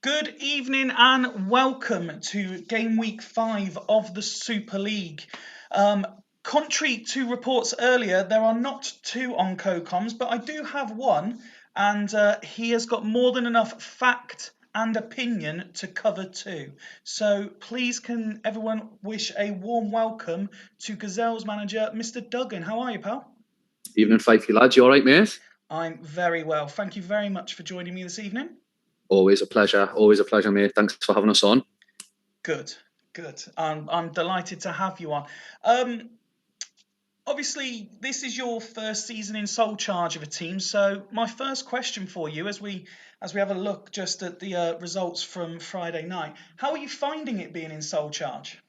Good evening and welcome to game week 5 of the Super League. Contrary to reports earlier, there are not two on co-coms, but I do have one, and he has got more than enough fact and opinion to cover two. So please can everyone wish a warm welcome to Gazelle's manager, Mr. Duggan. How are you, pal? Evening, Fifey lads. You all right, mate? I'm very well. Thank you very much for joining me this evening. Always a pleasure. Always a pleasure, mate. Thanks for having us on. Good. I'm delighted to have you on. Obviously, this is your first season in sole charge of a team. So my first question for you, as we have a look just at the results from Friday night, how are you finding it being in sole charge?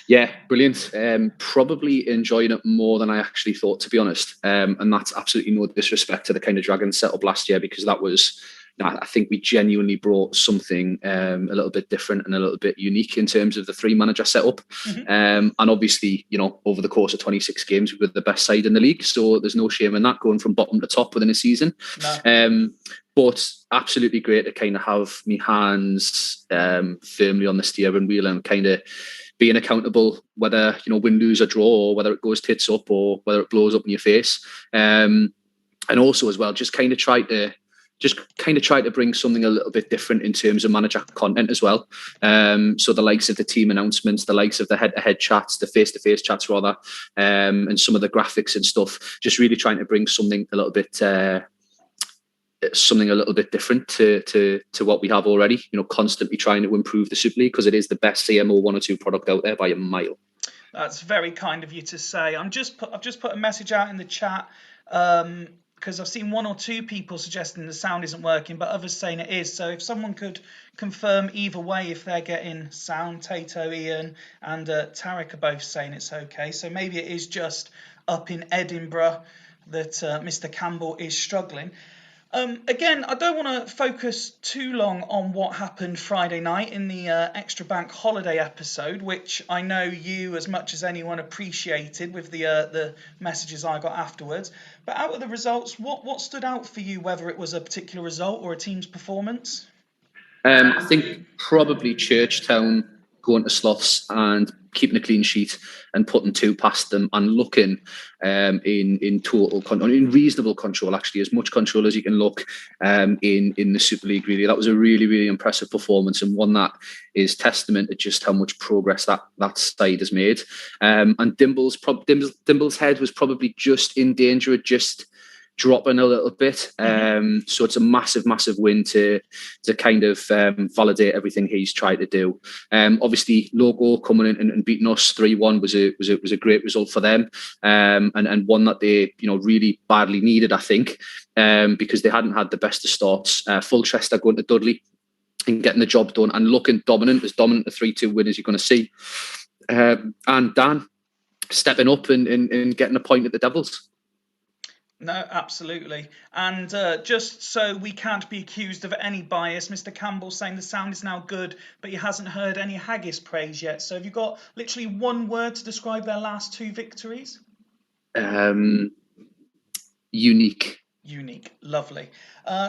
Yeah, brilliant. Probably enjoying it more than I actually thought, to be honest. And that's absolutely no disrespect to the kind of Dragons set up last year, because that was, I think we genuinely brought something a little bit different and a little bit unique in terms of the three manager setup. And obviously, over the course of 26 games, we were the best side in the league. So there's no shame in that, going from bottom to top within a season. No. But absolutely great to kind of have my hands firmly on the steering wheel and kind of being accountable, whether win, lose or draw, or whether it goes tits up or whether it blows up in your face. And also as well, just kind of try to bring something a little bit different in terms of manager content as well. So the likes of the team announcements, the likes of the head-to-head chats, the face-to-face chats rather, and some of the graphics and stuff, just really trying to bring something a little bit different to what we have already. Constantly trying to improve the Super League, because it is the best CMO 1 or 2 product out there by a mile. That's very kind of you to say. I've just put a message out in the chat, because I've seen 1 or 2 people suggesting the sound isn't working, but others saying it is. So if someone could confirm either way if they're getting sound, Tato, Ian and Tarek are both saying it's okay. So maybe it is just up in Edinburgh that Mr. Campbell is struggling. Again, I don't want to focus too long on what happened Friday night in the extra bank holiday episode, which I know you, as much as anyone, appreciated with the messages I got afterwards. But out of the results, what stood out for you, whether it was a particular result or a team's performance? I think probably Churchtown going to Sloths and keeping a clean sheet and putting 2 past them and looking in total in reasonable control, actually, as much control as you can look in the Super League. Really, that was a really, really impressive performance, and one that is testament to just how much progress that side has made. And Dimble's head was probably just in danger of just dropping a little bit. So it's a massive win to kind of validate everything he's tried to do. Obviously, Logo coming in and beating us 3-1 was a great result for them, and one that they really badly needed, I think, because they hadn't had the best of starts. Fulchester going to Dudley and getting the job done and looking dominant, as dominant a 3-2 win as you're going to see. And Dan stepping up and getting a point at the Devils. No, absolutely. And just so we can't be accused of any bias, Mr. Campbell saying the sound is now good, but he hasn't heard any Haggis praise yet. So have you got literally one word to describe their last 2 victories? Unique. Unique. Lovely.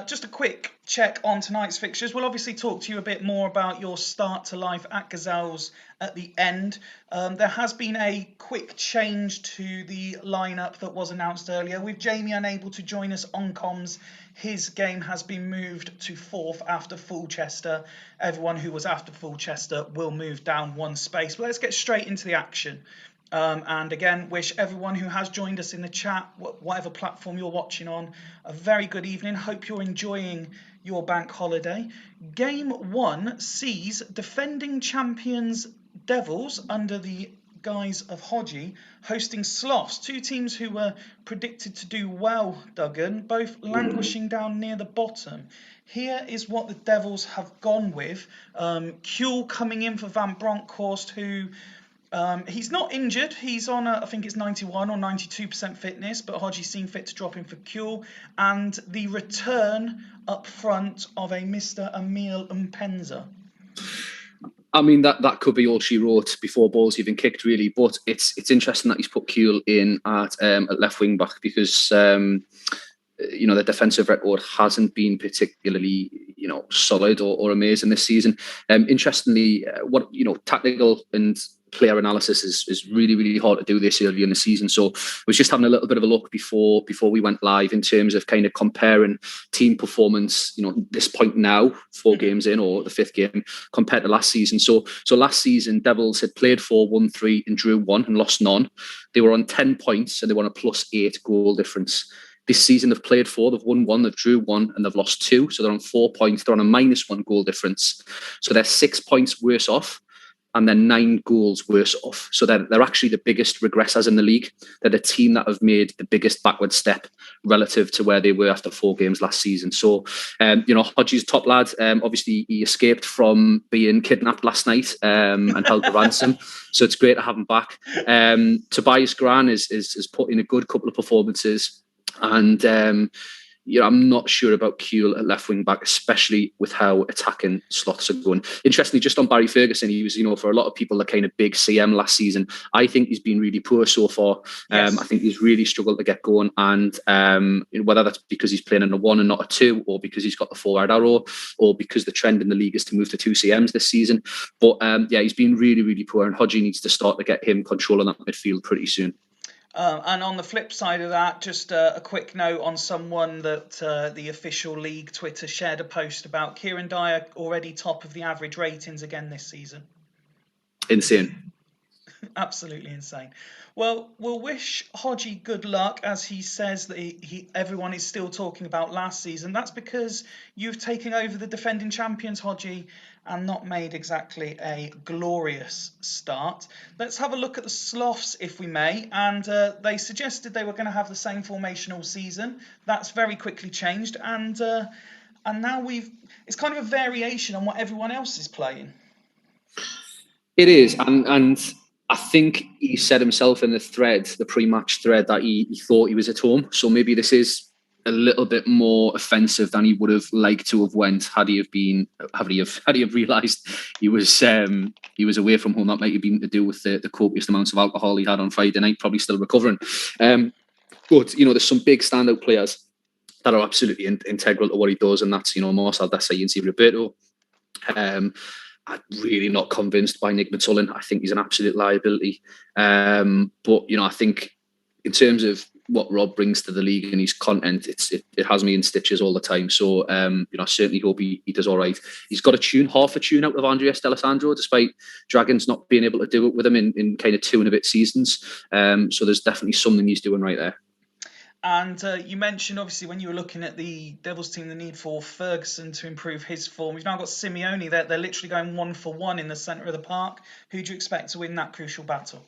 Just a quick check on tonight's fixtures. We'll obviously talk to you a bit more about your start to life at Gazelle's at the end. There has been a quick change to the lineup that was announced earlier. With Jamie unable to join us on comms, his game has been moved to 4th after Fulchester. Everyone who was after Fulchester will move down 1 space. But let's get straight into the action. And again, wish everyone who has joined us in the chat, whatever platform you're watching on, a very good evening. Hope you're enjoying your bank holiday. Game 1 sees defending champions Devils under the guise of Hodgie hosting Sloths, 2 teams who were predicted to do well, Duggan, both languishing down near the bottom. Here is what the Devils have gone with. Kuehl coming in for Van Bronckhorst, who... he's not injured. He's on, I think it's 91 or 92% fitness, but Hodgie's seen fit to drop in for Kuehl. And the return up front of a Mr. Emil Mpenza. I mean, that could be all she wrote before balls even kicked, really. But it's interesting that he's put Kuehl in at left wing back, because the defensive record hasn't been particularly, solid or amazing this season. Interestingly, tactical and player analysis is really, really hard to do this early in the season. So I was just having a little bit of a look before we went live in terms of kind of comparing team performance, this point now, 4 games in, or the 5th game, compared to last season. So last season, Devils had played 4, won 3 and drew 1 and lost none. They were on 10 points and they won a +8 goal difference. This season, they've played 4, they've won 1, they've drew 1, and they've lost 2. So they're on 4 points. They're on a -1 goal difference. So they're 6 points worse off, and they're 9 goals worse off. So they're actually the biggest regressors in the league. They're the team that have made the biggest backward step relative to where they were after 4 games last season. So, Hodgie's top lad. Obviously, he escaped from being kidnapped last night and held to ransom. So it's great to have him back. Tobias Gran is put in a good couple of performances. And I'm not sure about Kuehl at left wing back, especially with how attacking slots are going. Interestingly, just on Barry Ferguson, he was, for a lot of people, the kind of big CM last season. I think he's been really poor so far. Yes. I think he's really struggled to get going, and whether that's because he's playing in a 1 and not a 2, or because he's got the forward arrow, or because the trend in the league is to move to 2 CMs this season. But he's been really, really poor, and Hodgie needs to start to get him controlling that midfield pretty soon. And on the flip side of that, just a quick note on someone that the official league Twitter shared a post about. Kieran Dyer already top of the average ratings again this season. Insane. Absolutely insane. Well, we'll wish Hodgie good luck, as he says that everyone is still talking about last season. That's because you've taken over the defending champions, Hodgie, and not made exactly a glorious start. Let's have a look at the Sloths, if we may. And they suggested they were going to have the same formation all season. That's very quickly changed, and now it's kind of a variation on what everyone else is playing. It is, and I think he said himself in the pre-match thread, that he thought he was at home. So maybe this is a little bit more offensive than he would have liked to have went had he have realised he was away from home. That might have been to do with the copious amounts of alcohol he had on Friday night, probably still recovering. But there's some big standout players that are absolutely integral to what he does, and that's Marcel Desailly and Steve Roberto. I'm really not convinced by Nick Matullin. I think he's an absolute liability. But I think in terms of what Rob brings to the league and his content, it has me in stitches all the time. So I certainly hope he does all right. He's got half a tune out of Andreas D'Alessandro, despite Dragons not being able to do it with him in kind of 2 and a bit seasons. So there's definitely something he's doing right there. And you mentioned, obviously, when you were looking at the Devils team, the need for Ferguson to improve his form. We've now got Simeone. They're literally going 1-for-1 in the centre of the park. Who do you expect to win that crucial battle?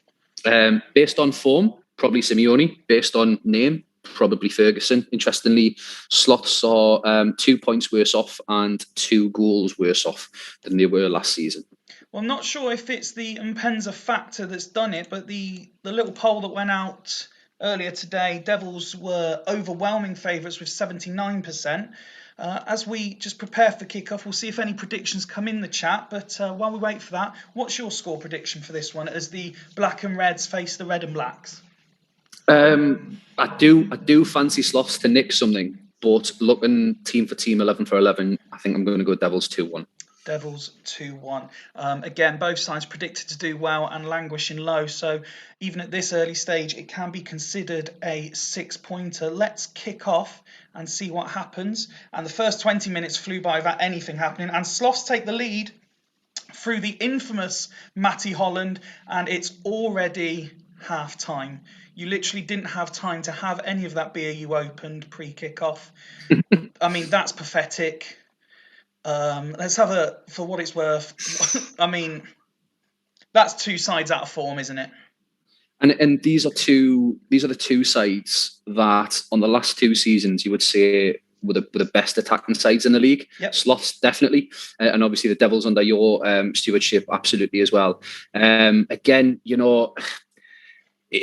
Based on form, probably Simeone. Based on name, probably Ferguson. Interestingly, Sloths are 2 points worse off and 2 goals worse off than they were last season. Well, I'm not sure if it's the Mpenza factor that's done it, but the little poll that went out earlier today, Devils were overwhelming favourites with 79%. As we just prepare for kickoff, we'll see if any predictions come in the chat. But while we wait for that, what's your score prediction for this one as the Black and Reds face the Red and Blacks? I do fancy Sloths to nick something, but looking team for team, 11 for 11, I think I'm going to go Devils 2-1. Devils 2-1. Again, both sides predicted to do well and languish in low. So even at this early stage, it can be considered a 6-pointer. Let's kick off and see what happens. And the first 20 minutes flew by without anything happening. And Sloths take the lead through the infamous Matty Holland. And it's already half-time. You literally didn't have time to have any of that beer you opened pre-kickoff. I mean, that's pathetic. Let's have for what it's worth. I mean, that's 2 sides out of form, isn't it? And these are the 2 sides that on the last 2 seasons you would say were the best attacking sides in the league. Yep. Sloths definitely, and obviously the Devils under your stewardship absolutely as well. Again,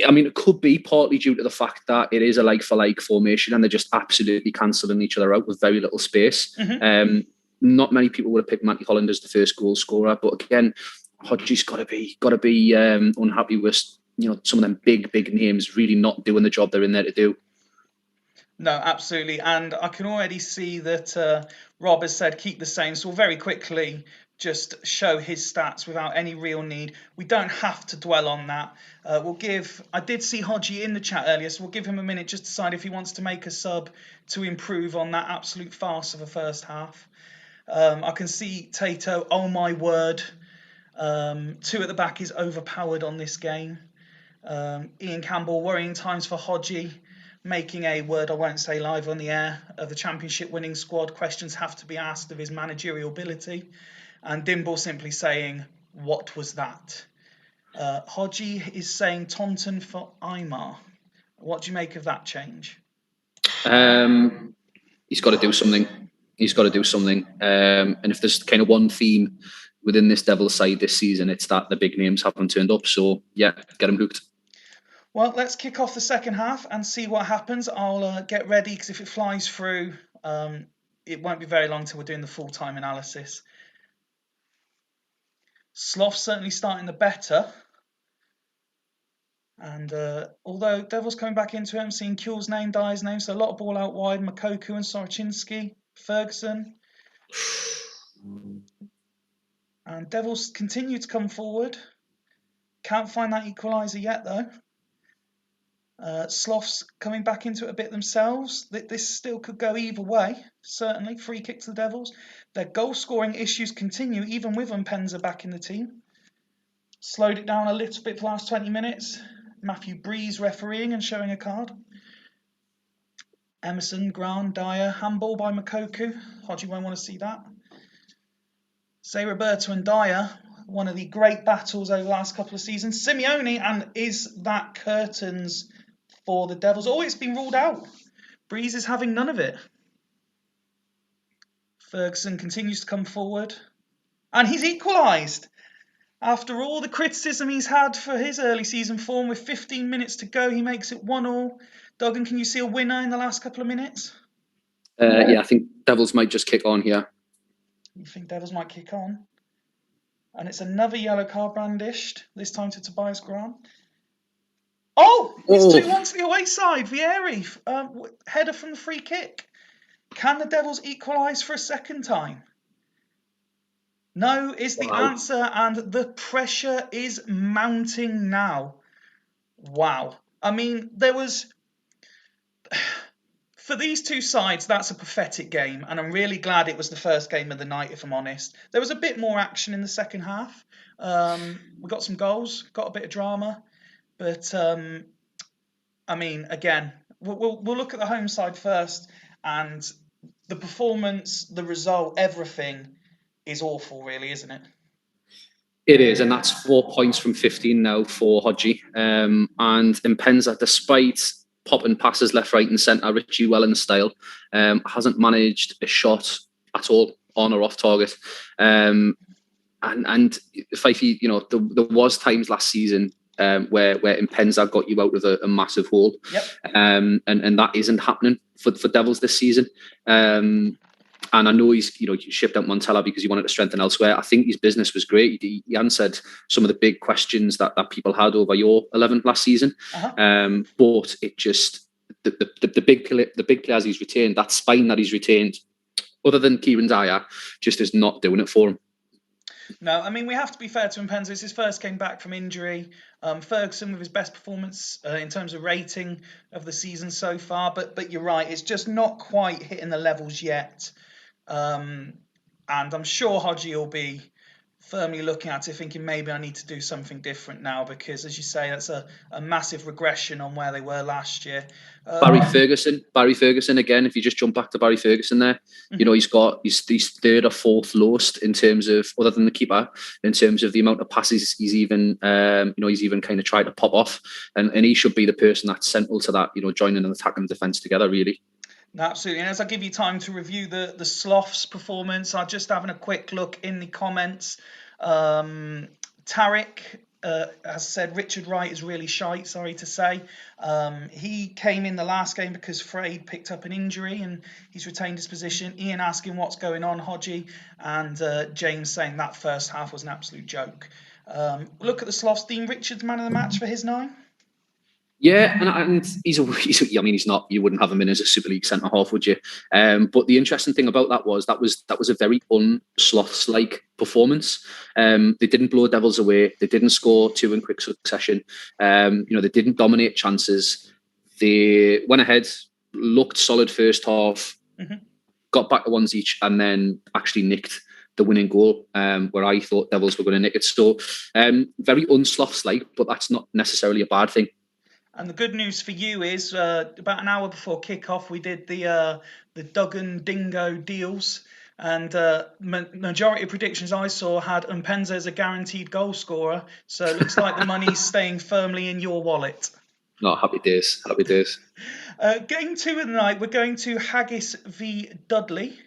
I mean, it could be partly due to the fact that it is a like-for-like formation and they're just absolutely cancelling each other out with very little space. Mm-hmm. Not many people would have picked Matty Holland as the first goal scorer, but again, Hodgie's got to be unhappy with some of them big names really not doing the job they're in there to do. No, absolutely. And I can already see that Rob has said keep the same. So we'll very quickly just show his stats without any real need. We don't have to dwell on that. I did see Hodgie in the chat earlier, so we'll give him a minute just to decide if he wants to make a sub to improve on that absolute farce of a first half. I can see Tato, oh my word. Two at the back is overpowered on this game. Ian Campbell, worrying times for Hodgie, making a word I won't say live on the air of the championship winning squad. Questions have to be asked of his managerial ability. And Dimble simply saying, what was that? Hodgie is saying Taunton for Aymar. What do you make of that change? He's got to do something. He's got to do something. And if there's kind of one theme within this Devils side this season, it's that the big names haven't turned up. So, yeah, get him hooked. Well, let's kick off the second half and see what happens. I'll get ready because if it flies through, it won't be very long till we're doing the full-time analysis. Sloth's certainly starting the better. And although Devils coming back into it, I'm seeing Kuhl's name, Dyer's name, so a lot of ball out wide. Makoku and Soroczynski, Ferguson. And Devils continue to come forward. Can't find that equaliser yet, though. Sloths coming back into it a bit themselves. This still could go either way, certainly. Free kick to the Devils. Their goal-scoring issues continue, even with Mpenza back in the team. Slowed it down a little bit for the last 20 minutes. Matthew Breeze refereeing and showing a card. Emerson, Grant, Dyer, handball by Makoku. Hodgie won't want to see that. Say Roberto and Dyer, one of the great battles over the last couple of seasons. Simeone, and is that curtains for the Devils? Oh, it's been ruled out. Breeze is having none of it. Ferguson continues to come forward. And he's equalised. After all the criticism he's had for his early season form, with 15 minutes to go, he makes it 1-1. Duggan, can you see a winner in the last couple of minutes? Yeah, I think Devils might just kick on here. You think Devils might kick on? And it's another yellow card brandished, this time to Tobias Grant. Oh, it's 2-1 to the away side. Vieri, header from the free kick. Can the Devils equalise for a second time? No is the answer, and the pressure is mounting now. Wow. I mean, there was... For these two sides, that's a pathetic game, and I'm really glad it was the first game of the night, if I'm honest. There was a bit more action in the second half. We got some goals, got a bit of drama, but I mean, again, we'll look at the home side first, and the performance, the result, everything is awful, really, isn't it? It is, and that's 4 points from 15 now for Hodgie. And Mpenza, despite popping passes left, right, and centre, Richie Wellens style, hasn't managed a shot at all, on or off target. And Fifey, you know, there was times last season where Mpenza got you out of a massive hole. Yep. And that isn't happening for Devils this season. And I know he's shipped out Montella because he wanted to strengthen elsewhere. I think his business was great. He answered some of the big questions that people had over your 11 last season. But it just the big players he's retained, that spine that he's retained, other than Kieran Dyer, just is not doing it for him. No, I mean, we have to be fair to Mpenza. It's his first game back from injury. Ferguson with his best performance in terms of rating of the season so far. But you're right, it's just not quite hitting the levels yet. And I'm sure Hodgie will be firmly looking at it, thinking maybe I need to do something different now, because, as you say, that's a massive regression on where they were last year. Barry Ferguson again. If you just jump back to Barry Ferguson there, you know, he's third or fourth lowest in terms of, other than the keeper, in terms of the amount of passes he's even kind of tried to pop off, and he should be the person that's central to that, you know, joining an attack and defence together, really. Absolutely. And as I give you time to review the Sloths' performance, I'm just having a quick look in the comments. Tarek has said Richard Wright is really shite, sorry to say. He came in the last game because Frade picked up an injury and he's retained his position. Ian asking what's going on, Hodgie, and James saying that first half was an absolute joke. Look at the Sloths. Dean Richards, man of the match for his 9. Yeah, and I mean, he's not. You wouldn't have him in as a Super League centre half, would you? But the interesting thing about that was a very un-Sloths-like performance. They didn't blow Devils away. They didn't score two in quick succession. They didn't dominate chances. They went ahead, looked solid first half, got back to ones each, and then actually nicked the winning goal, where I thought Devils were going to nick it. So very un-Sloths-like, but that's not necessarily a bad thing. And the good news for you is about an hour before kickoff, we did the Duggan Dingo deals. And majority of predictions I saw had Mpenza as a guaranteed goal scorer. So it looks like the money's staying firmly in your wallet. No, happy days. Happy days. Game 2 of the night, we're going to Haggis v Dudley.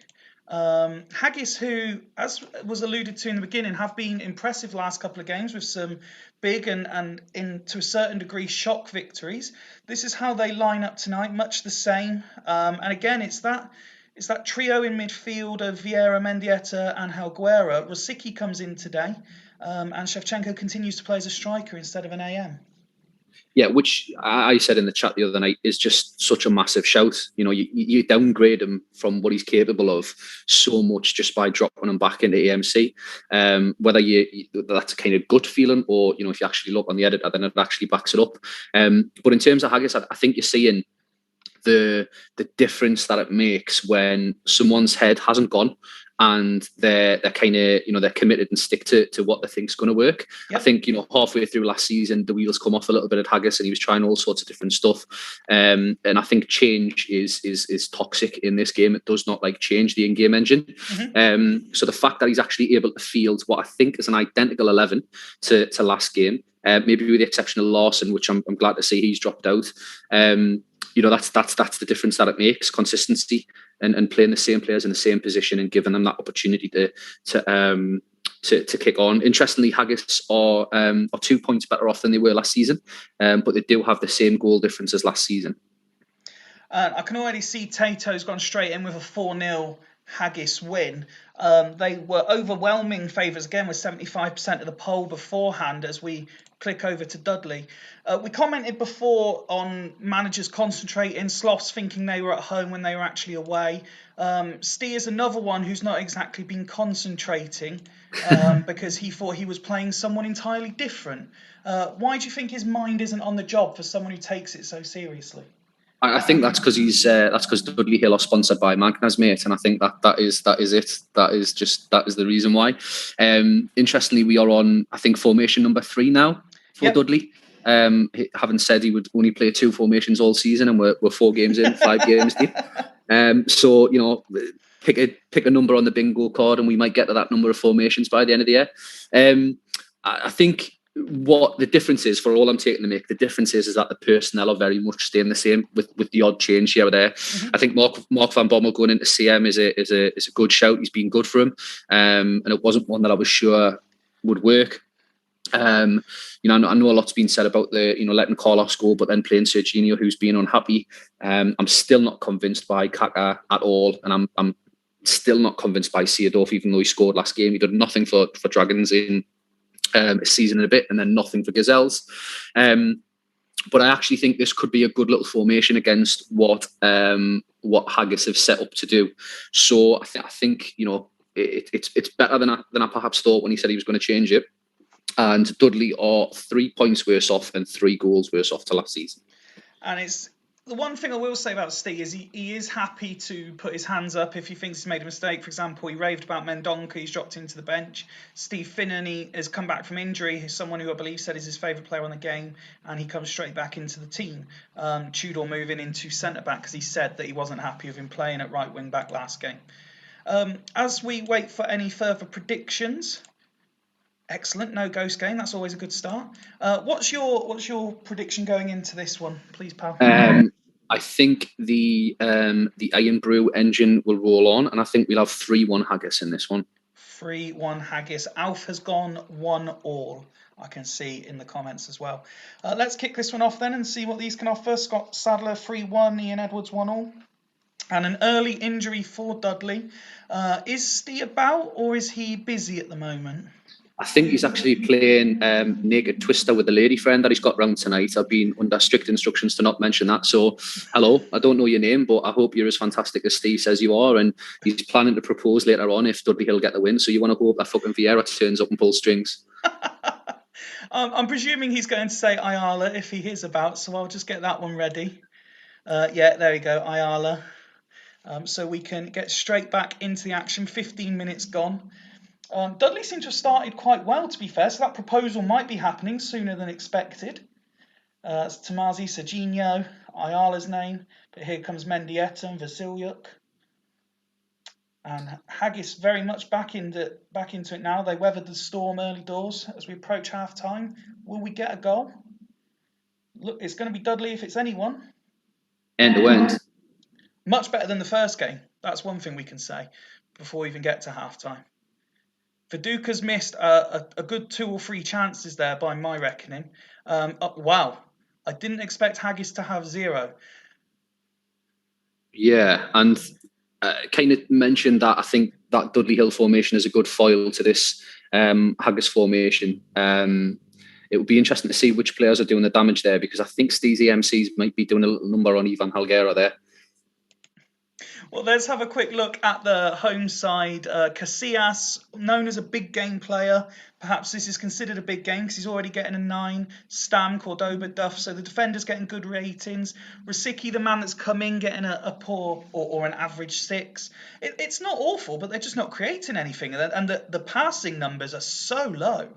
Haggis, who, as was alluded to in the beginning, have been impressive last couple of games with some big and to a certain degree shock victories. This is how they line up tonight, much the same. And again, it's that trio in midfield of Vieira, Mendieta and Helguera. Rosicky comes in today, and Shevchenko continues to play as a striker instead of an AM. Yeah, which I said in the chat the other night is just such a massive shout. You downgrade him from what he's capable of so much just by dropping him back into AMC. Whether that's a kind of gut feeling or, if you actually look on the editor, then it actually backs it up. But in terms of Haggis, I think you're seeing the difference that it makes when someone's head hasn't gone and they're kind of they're committed and stick to what they think's going to work. Yep. I think halfway through last season the wheels come off a little bit at Haggis and he was trying all sorts of different stuff. And I think change is toxic in this game. It does not change the in-game engine. Mm-hmm. So the fact that he's actually able to field what I think is an identical 11 to last game, maybe with the exception of Larson, which I'm glad to see he's dropped out. That's the difference that it makes. Consistency and playing the same players in the same position and giving them that opportunity to kick on. Interestingly, Haggis are 2 points better off than they were last season, but they do have the same goal difference as last season. I can already see Tato's gone straight in with a 4-0 Haggis win. They were overwhelming favourites again with 75% of the poll beforehand as we click over to Dudley. We commented before on managers concentrating, Sloths thinking they were at home when they were actually away. Steer's another one who's not exactly been concentrating because he thought he was playing someone entirely different. Why do you think his mind isn't on the job for someone who takes it so seriously? I think that's because Dudley Hill are sponsored by Magna's, mate, and I think that is it. That is the reason why. Interestingly, we are on formation number 3 now for Dudley. Having said he would only play 2 formations all season, and we're 4 games in, 5 games deep. So pick a number on the bingo card, and we might get to that number of formations by the end of the year. I think. What the difference is, for all I'm taking to make, the difference is that the personnel are very much staying the same with the odd change here or there. Mm-hmm. I think Mark van Bommel going into CM is a good shout. He's been good for him, and it wasn't one that I was sure would work. I know a lot's been said about the letting Carlos go, but then playing Serginho, who's been unhappy. I'm still not convinced by Kaka at all, and I'm still not convinced by Seedorf, even though he scored last game. He did nothing for Dragons in a season and a bit, and then nothing for Gazelles. But I actually think this could be a good little formation against what Haggis have set up to do. So I think it's better than I perhaps thought when he said he was going to change it. And Dudley are 3 points worse off and 3 goals worse off to last season. And it's the one thing I will say about Steve is he is happy to put his hands up if he thinks he's made a mistake. For example, he raved about Mendonca, he's dropped into the bench. Steve Finnan has come back from injury. He's someone who I believe said is his favourite player on the game, and he comes straight back into the team. Tudor moving into centre-back because he said that he wasn't happy with him playing at right wing-back last game. As we wait for any further predictions... Excellent, no ghost game. That's always a good start. What's your prediction going into this one, please, pal? I think the Iron Brew engine will roll on, and I think we'll have 3-1 Haggis in this one. 3-1 Haggis. Alf has gone 1-all. I can see in the comments as well. Let's kick this one off then and see what these can offer. Scott Sadler 3-1, Ian Edwards 1-all. And an early injury for Dudley. Is Steve about, or is he busy at the moment? I think he's actually playing Naked Twister with a lady friend that he's got round tonight. I've been under strict instructions to not mention that. So, hello, I don't know your name, but I hope you're as fantastic as Steve says you are. And he's planning to propose later on if Dudley Hill get the win. So you want to hope that fucking Vieira turns up and pulls strings. I'm presuming he's going to say Ayala if he is about, so I'll just get that one ready. Yeah, there we go, Ayala. So we can get straight back into the action. 15 minutes gone. Dudley seems to have started quite well, to be fair, so that proposal might be happening sooner than expected. It's Tomazi, Serginho, Ayala's name, but here comes Mendieta and Vasilyuk. And Haggis very much back into it now. They weathered the storm early doors as we approach half-time. Will we get a goal? Look, it's going to be Dudley if it's anyone. End to end. Much better than the first game. That's one thing we can say before we even get to half-time. Viduka's missed a good 2 or 3 chances there by my reckoning. Wow, I didn't expect Haggis to have 0. Yeah, and kind of mentioned that I think that Dudley Hill formation is a good foil to this Haggis formation. It would be interesting to see which players are doing the damage there, because I think Steve's EMCs might be doing a little number on Ivan Helguera there. Well, let's have a quick look at the home side. Casillas, known as a big game player. Perhaps this is considered a big game because he's already getting a 9. Stam, Cordoba, Duff. So the defender's getting good ratings. Rosicky, the man that's come in, getting a poor or an average 6. It's not awful, but they're just not creating anything. And the passing numbers are so low.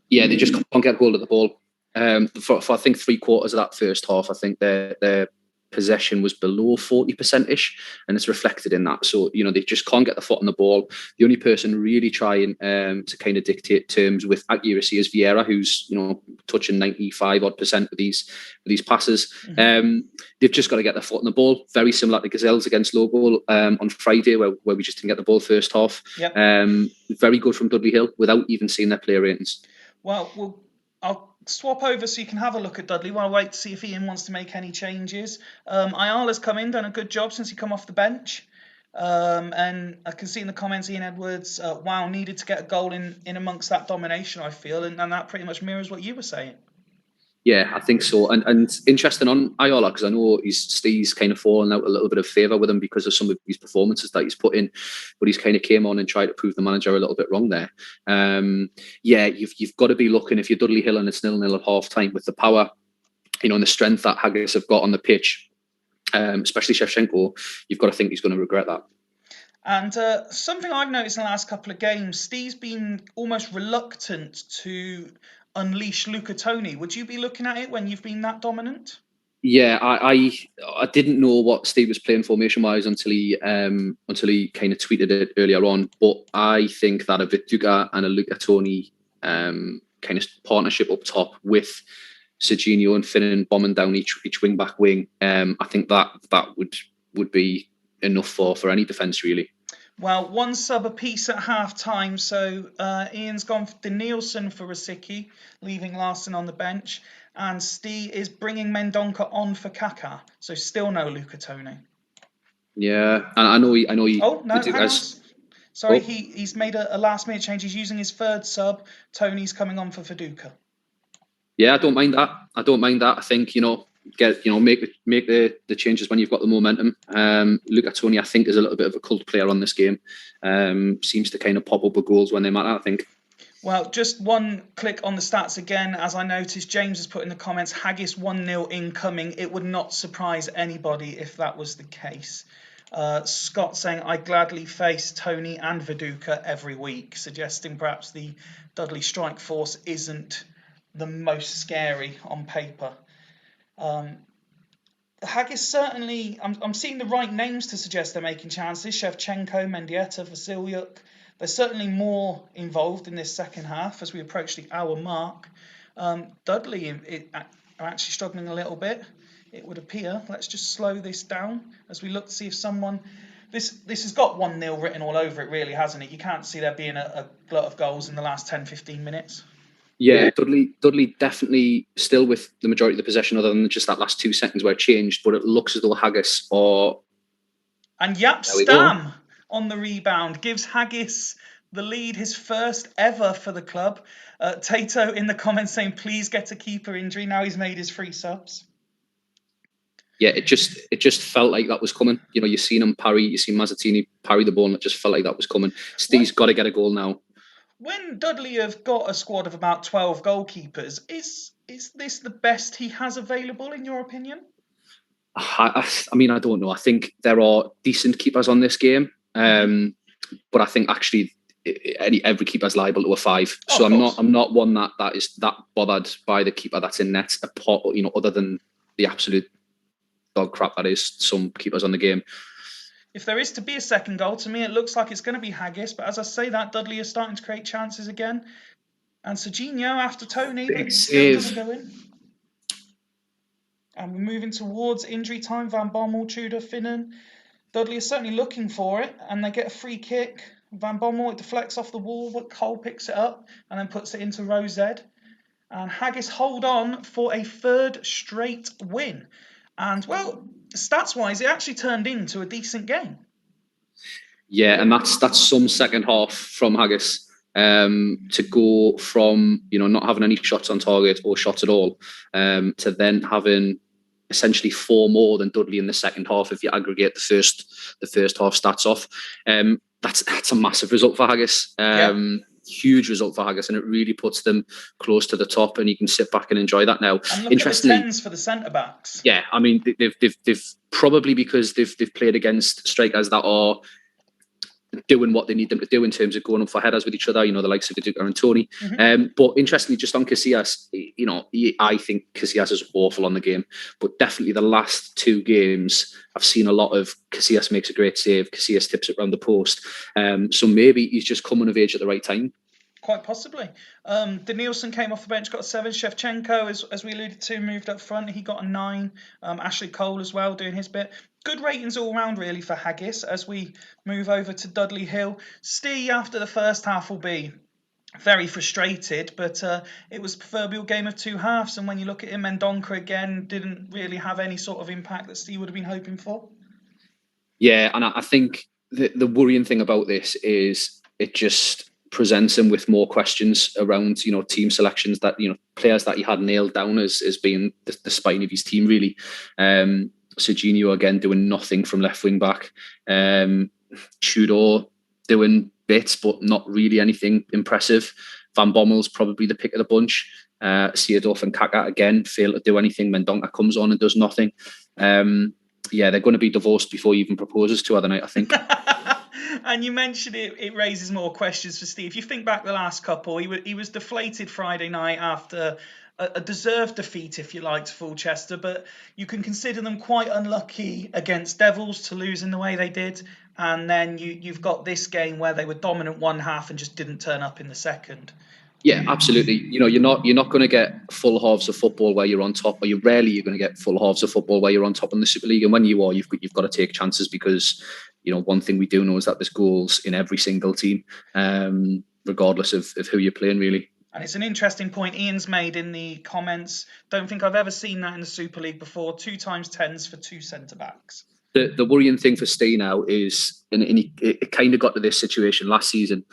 Yeah, they just can't get hold of the ball. For I think 3/4 of that first half, I think their possession was below 40%-ish, and it's reflected in that. So, they just can't get the foot on the ball. The only person really trying to kind of dictate terms with accuracy is Vieira, who's, touching 95% with these passes. Mm-hmm. They've just got to get their foot on the ball. Very similar to Gazelles against Logo on Friday, where we just didn't get the ball first half. Yep. Very good from Dudley Hill without even seeing their player ratings. Well, I'll swap over so you can have a look at Dudley while I wait to see if Ian wants to make any changes. Ayala's come in, done a good job since he come off the bench. And I can see in the comments, Ian Edwards, wow, needed to get a goal in amongst that domination, I feel. And that pretty much mirrors what you were saying. Yeah, I think so. And interesting on Ayala, because I know Steve's kind of fallen out a little bit of favour with him because of some of these performances that he's put in, but he's kind of came on and tried to prove the manager a little bit wrong there. Yeah, you've got to be looking, if you're Dudley Hill and it's 0-0 at half time, with the power, and the strength that Haggis have got on the pitch, especially Shevchenko, you've got to think he's going to regret that. And something I've noticed in the last couple of games, Steve's been almost reluctant to unleash Luca Toni. Would you be looking at it when you've been that dominant? Yeah, I didn't know what Steve was playing formation wise until he kind of tweeted it earlier on. But I think that a Viduka and a Luca Toni kind of partnership up top with Serginho and Finnan bombing down each wing back wing, I think that would be enough for any defence really. Well, 1 sub apiece at half-time, so Ian's gone for Danielson for Rosicky, leaving Larson on the bench, and Steve is bringing Mendonca on for Kaká, so still no Luca Toni. Yeah, and I know he. Oh no, hang on. Sorry, he's made a last-minute change. He's using his 3rd sub. Tony's coming on for Viduka. Yeah, I don't mind that. I think make the changes when you've got the momentum. Luca Toni, I think, is a little bit of a cult player on this game. Seems to kind of pop up with goals when they matter, I think. Well, just one click on the stats again. As I noticed, James has put in the comments, Haggis 1-0 incoming. It would not surprise anybody if that was the case. Scott saying, I gladly face Tony and Viduka every week, suggesting perhaps the Dudley strike force isn't the most scary on paper. Haggis certainly, I'm seeing the right names to suggest they're making chances. Shevchenko, Mendieta, Vasilyuk. They're certainly more involved in this second half as we approach the hour mark. Dudley are actually struggling a little bit, it would appear. Let's just slow this down as we look to see if someone... This has got 1-0 written all over it, really, hasn't it? You can't see there being a glut of goals in the last 10-15 minutes. Yeah, Dudley definitely still with the majority of the possession, other than just that last 2 seconds where it changed. But it looks as though Haggis are... And Stam on the rebound gives Haggis the lead, his first ever for the club. Tato in the comments saying, please get a keeper injury. Now he's made his 3 subs. Yeah, it just felt like that was coming. You know, you've seen him parry, you've seen Mazzatini parry the ball, and it just felt like that was coming. Steve's got to get a goal now. When Dudley have got a squad of about 12 goalkeepers, is this the best he has available, in your opinion? I mean, I don't know. I think there are decent keepers on this game, but I think actually every keeper's liable to a 5. So I'm not one that is that bothered by the keeper that's in net, other than the absolute dog crap that is some keepers on the game. If there is to be a second goal, to me it looks like it's going to be Haggis, but as I say that, Dudley is starting to create chances again. And Serginho after Tony, but still doesn't go in. And we're moving towards injury time. Van Bommel, Tudor, Finnan. Dudley is certainly looking for it, and they get a free kick. Van Bommel, it deflects off the wall, but Cole picks it up and then puts it into row Z. And Haggis hold on for a 3rd straight win. And, well, stats-wise, it actually turned into a decent game. Yeah, and that's some second half from Haggis. To go from not having any shots on target or shots at all, to then having essentially 4 more than Dudley in the second half if you aggregate the first half stats off. That's a massive result for Haggis. Huge result for Haggis, and it really puts them close to the top, and you can sit back and enjoy that now. And look at the 10s for the centre backs. Yeah, I mean they've probably, because they've played against strikers that are doing what they need them to do in terms of going up for headers with each other, the likes of Viduka and Tony. But interestingly, just on Casillas, I think Casillas is awful on the game, but definitely the last 2 games, I've seen a lot of Casillas makes a great save, Casillas tips it around the post. So maybe he's just coming of age at the right time. Quite possibly. Danielson came off the bench, got a 7. Shevchenko, as we alluded to, moved up front. He got a 9. Ashley Cole as well, doing his bit. Good ratings all round, really, for Haggis as we move over to Dudley Hill. Steve, after the first half, will be very frustrated, but it was a proverbial game of 2 halves. And when you look at him, Mendonca again didn't really have any sort of impact that Steve would have been hoping for. Yeah, and I think the worrying thing about this is it just presents him with more questions around team selections, that players that he had nailed down as being the spine of his team, really. Serginho again doing nothing from left wing back. Tudor doing bits, but not really anything impressive. Van Bommel's probably the pick of the bunch. Seedorf and Kaka again fail to do anything. Mendonca comes on and does nothing. Yeah, they're going to be divorced before he even proposes to her tonight, I think. And you mentioned it raises more questions for Steve. If you think back the last couple, he was deflated Friday night after a deserved defeat, if you like, to Fulchester, but you can consider them quite unlucky against Devils to lose in the way they did. And then you've got this game where they were dominant one half and just didn't turn up in the second. Yeah, absolutely. You're not going to get full halves of football where you're on top, or you're going to get full halves of football where you're on top in the Super League. And when you are, you've got to take chances, because one thing we do know is that there's goals in every single team, regardless of who you're playing, really. And it's an interesting point Ian's made in the comments. Don't think I've ever seen that in the Super League before. 2 times 10s for 2 centre backs. The worrying thing for Steve now is, and it kind of got to this situation last season,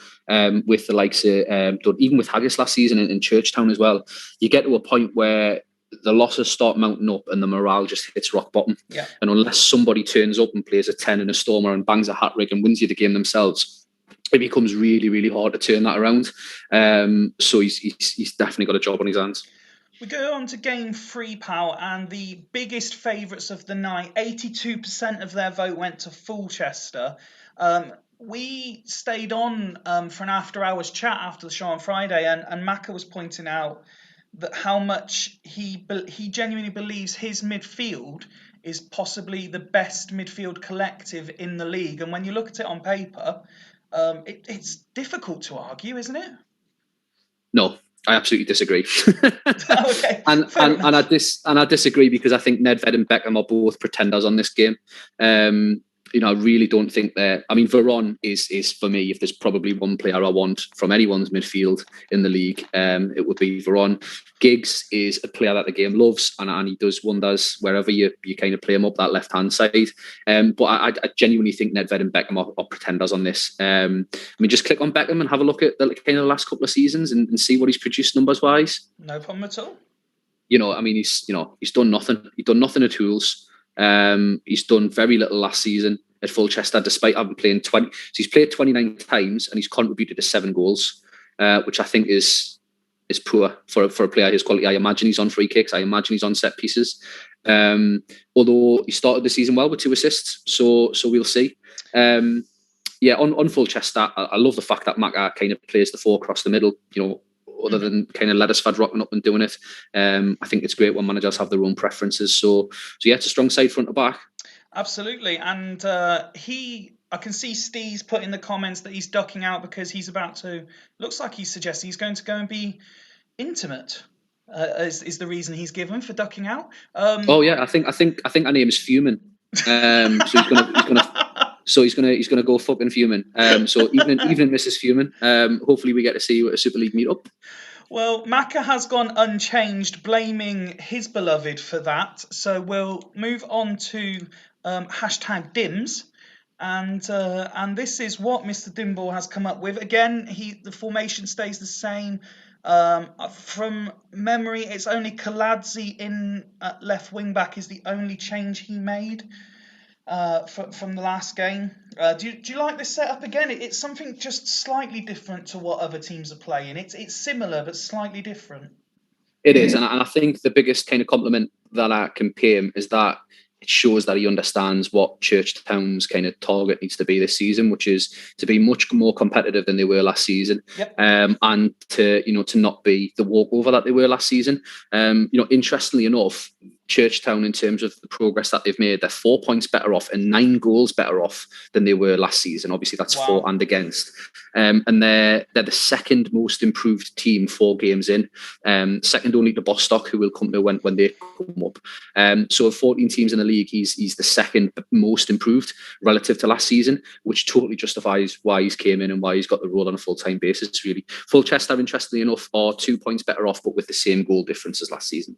with the likes of, even with Haggis last season in Churchtown as well. You get to a point where the losses start mounting up and the morale just hits rock bottom. Yeah. And unless somebody turns up and plays a 10 in a stormer and bangs a hat-trick and wins you the game themselves, it becomes really, really hard to turn that around. So he's definitely got a job on his hands. We go on to game 3, pal, and the biggest favourites of the night. 82% of their vote went to Fulchester. We stayed on for an after-hours chat after the show on Friday, and Maka was pointing out that how much he genuinely believes his midfield is possibly the best midfield collective in the league. And when you look at it on paper, it's difficult to argue, isn't it? No, I absolutely disagree. Okay, and I disagree because I think Nedved and Beckham are both pretenders on this game. I really don't think that. I mean, Veron is for me. If there's probably one player I want from anyone's midfield in the league, it would be Veron. Giggs is a player that the game loves, and he does wonders wherever you kind of play him up that left hand side. But I genuinely think Nedved and Beckham are pretenders on this. I mean, just click on Beckham and have a look at the kind of the last couple of seasons and see what he's produced numbers wise. No problem at all. I mean, he's done nothing. He's done nothing at tools. He's done very little last season at Fulchester, despite having played 20. So he's played 29 times and he's contributed to 7 goals, which I think is poor for a player his quality. I imagine he's on free kicks. I imagine he's on set pieces. Although he started the season well with 2 assists, so we'll see. On Fulchester, I love the fact that Macca kind of plays the 4 across the middle. Other than kind of Leddersford rocking up and doing it. I think it's great when managers have their own preferences. So it's a strong side front to back. Absolutely. And I can see Steve's put in the comments that he's ducking out because he's about to, looks like he's suggesting he's going to go and be intimate. Is the reason he's given for ducking out. I think our name is Fuming. So he's gonna go fucking fuming. So evening, Mrs. Fuming. Hopefully we get to see you at a Super League meetup. Well, Macca has gone unchanged, blaming his beloved for that. So we'll move on to hashtag Dims. And this is what Mr. Dimble has come up with. Again, the formation stays the same. From memory, it's only Kaladze in at left wing back is the only change he made from the last game. Do you like this setup again? It's something just slightly different to what other teams are playing. It's similar but slightly different. It is, and I think the biggest kind of compliment that I can pay him is that it shows that he understands what Churchtown's kind of target needs to be this season, which is to be much more competitive than they were last season. Yep. And to not be the walkover that they were last season. Interestingly enough, Churchtown, in terms of the progress that they've made, they're 4 points better off and 9 goals better off than they were last season. Obviously, that's wow. For and against. And they're the second most improved team 4 games in. Second only to Bostock, who will come to when they come up. So of 14 teams in the league, he's the second most improved relative to last season, which totally justifies why he's came in and why he's got the role on a full-time basis, really. Fulchester, interestingly enough, are 2 points better off, but with the same goal difference as last season.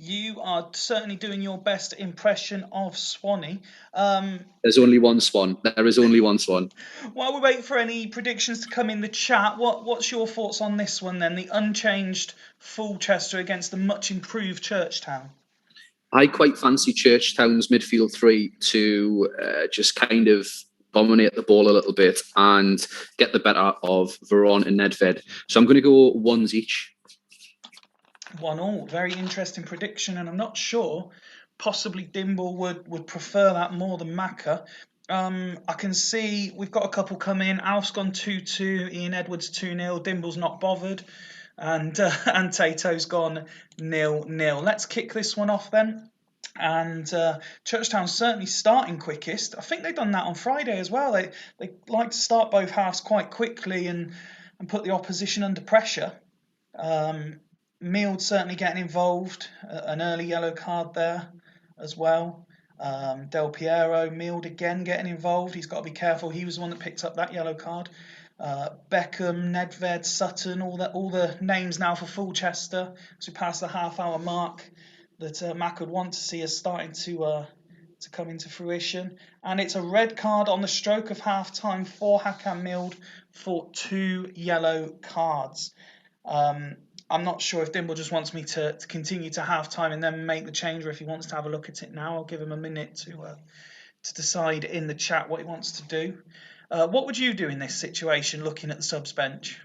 You are certainly doing your best impression of Swanee. There's only one Swan. There is only one Swan. While we wait for any predictions to come in the chat, what's your thoughts on this one then? The unchanged Fulchester against the much improved Churchtown. I quite fancy Churchtown's midfield 3 to just kind of dominate the ball a little bit and get the better of Veron and Nedved. So I'm going to go 1s each. 1-1, very interesting prediction, and I'm not sure. Possibly Dimble would prefer that more than Macca. I can see we've got a couple come in. Alf's gone 2-2, Ian Edwards 2-0, Dimble's not bothered, and Tato's gone 0-0. Let's kick this one off then. And Churchtown's certainly starting quickest. I think they've done that on Friday as well. They like to start both halves quite quickly and put the opposition under pressure. Mield certainly getting involved, an early yellow card there as well. Del Piero, Mield again getting involved. He's got to be careful. He was the one that picked up that yellow card. Beckham, Nedved, Sutton, all the names now for Fulchester. So we passed the half-hour mark that Mac would want to see us starting to come into fruition. And it's a red card on the stroke of half-time for Hakan Mield for 2 yellow cards. I'm not sure if Dimble just wants me to continue to half-time and then make the change, or if he wants to have a look at it now. I'll give him a minute to decide in the chat what he wants to do. What would you do in this situation, looking at the subs bench?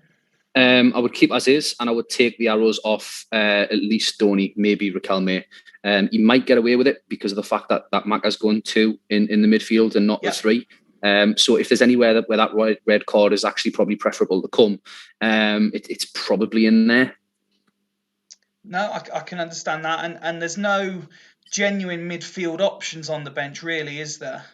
I would keep as is, and I would take the arrows off at least Donny, maybe Riquelme. He might get away with it because of the fact that Macca's going 2 in the midfield and not the 3. So if there's anywhere where that red card is actually probably preferable to come, it's probably in there. No, I can understand that, and there's no genuine midfield options on the bench, really, is there?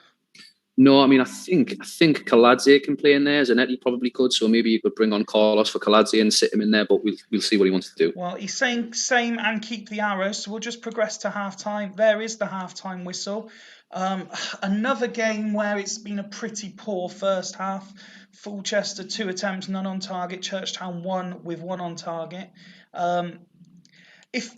No, I mean, I think Kaladze can play in there. Zanetti probably could, so maybe you could bring on Carlos for Kaladze and sit him in there. But we'll see what he wants to do. Well, he's saying same and keep the arrows, so we'll just progress to half-time. There is the half-time whistle. Another game where it's been a pretty poor first half. Fulchester, 2 attempts, none on target. Churchtown, 1 with 1 on target. If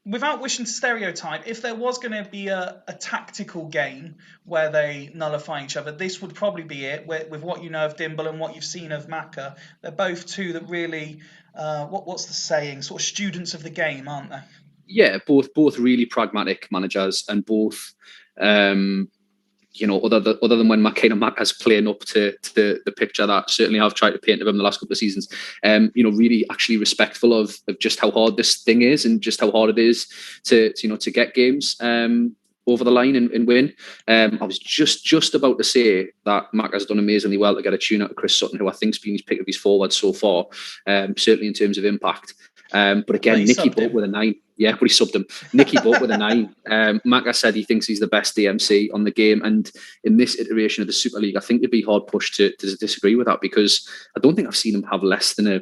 without wishing to stereotype, if there was going to be a tactical game where they nullify each other, this would probably be it. With what you know of Dimble and what you've seen of Macca, they're both two that really, what's the saying, sort of students of the game, aren't they? Yeah, both really pragmatic managers, and both, other than when Macca's playing up to the picture that certainly I've tried to paint of him the last couple of seasons, really actually respectful of just how hard this thing is and just how hard it is to get games over the line and win. I was just about to say that Macca's done amazingly well to get a tune out of Chris Sutton, who I think's been his pick of his forward so far, certainly in terms of impact. But again, Nicky Butt with a 9. Yeah, but he subbed him. Nicky Butt with a 9. Macca said he thinks he's the best DMC on the game. And in this iteration of the Super League, I think you'd be hard pushed to disagree with that, because I don't think I've seen him have less than a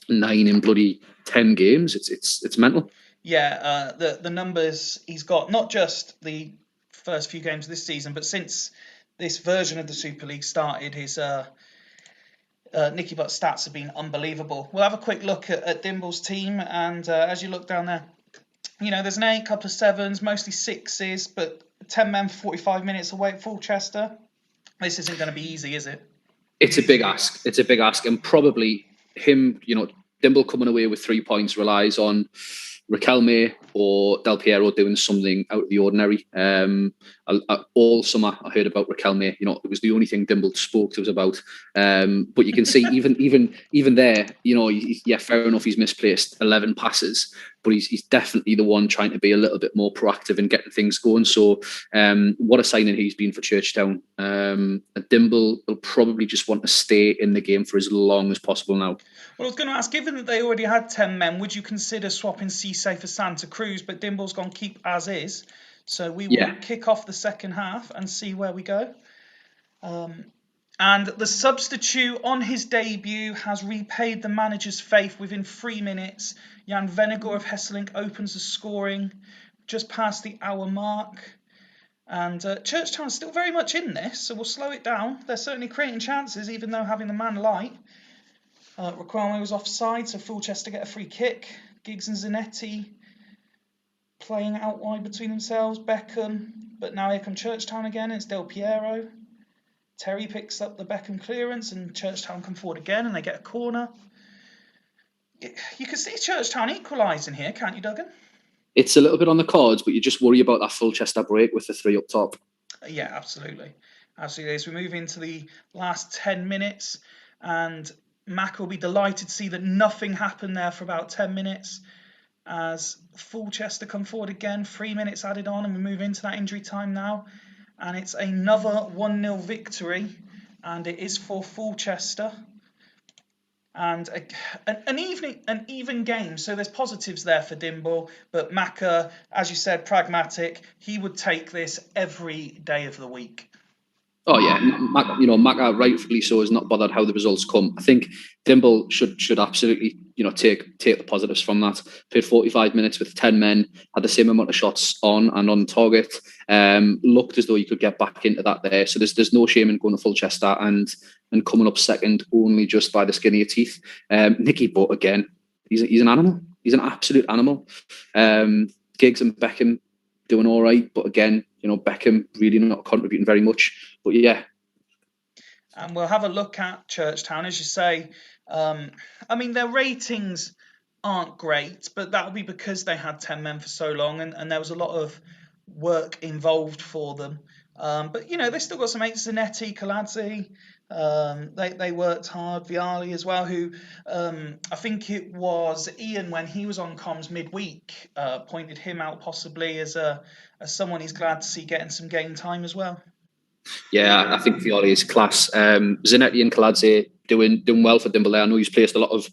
9 in bloody 10 games. It's mental. Yeah, the numbers he's got, not just the first few games of this season, but since this version of the Super League started, his Nicky Butt's stats have been unbelievable. We'll have a quick look at Dimble's team, and as you look down there, there's an 8, couple of 7s, mostly 6s, but 10 men for 45 minutes away at Fulchester. This isn't going to be easy, is it? It's a big ask. And probably him, Dimble coming away with 3 points relies on Riquelme or Del Piero doing something out of the ordinary. All summer I heard about Riquelme. It was the only thing Dimble spoke to us about. But you can see even there, fair enough, he's misplaced 11 passes, but he's definitely the one trying to be a little bit more proactive and getting things going. So what a signing he's been for Churchtown. Dimble will probably just want to stay in the game for as long as possible now. Well, I was going to ask, given that they already had 10 men, would you consider swapping Cisse for Santa Cruz? But Dimble's gone keep as is. So we will kick off the second half and see where we go. And the substitute on his debut has repaid the manager's faith within 3 minutes. Jan Venegor of Hesselink opens the scoring just past the hour mark. And Churchtown is still very much in this, so we'll slow it down. They're certainly creating chances, even though having the man light. Riquelme was offside, so Fulchester get a free kick. Giggs and Zanetti playing out wide between themselves. Beckham, but now here come Churchtown again. It's Del Piero. Terry picks up the Beckham clearance, and Churchtown come forward again, and they get a corner. You can see Churchtown equalising here, can't you, Duggan? It's a little bit on the cards, but you just worry about that Fulchester break with the 3 up top. Yeah, absolutely. As we move into the last 10 minutes, and Mac will be delighted to see that nothing happened there for about 10 minutes as Fulchester come forward again. 3 minutes added on, and we move into that injury time now. And it's another 1-0 victory, and it is for Fulchester. And an even game, so there's positives there for Dimble, but Macca, as you said, pragmatic. He would take this every day of the week. Oh yeah, Macca rightfully so is not bothered how the results come. I think Dimble should absolutely take the positives from that. Played 45 minutes with 10 men, had the same amount of shots on and on target. Looked as though you could get back into that there. So there's no shame in going to Fulchester and coming up second only just by the skin of your teeth. Nicky Butt again, he's an animal. He's an absolute animal. Giggs and Beckham doing all right, but again, Beckham really not contributing very much. But yeah. And we'll have a look at Churchtown, as you say. Their ratings aren't great, but that'll be because they had 10 men for so long, and there was a lot of work involved for them. But they still got some mates, Zanetti, Kaladze. They worked hard. Viali as well, who I think it was Ian, when he was on comms midweek, pointed him out possibly as someone he's glad to see getting some game time as well. Yeah, I think Viali is class. Zanetti and Kaladze doing well for Dimble. I know he's placed a lot of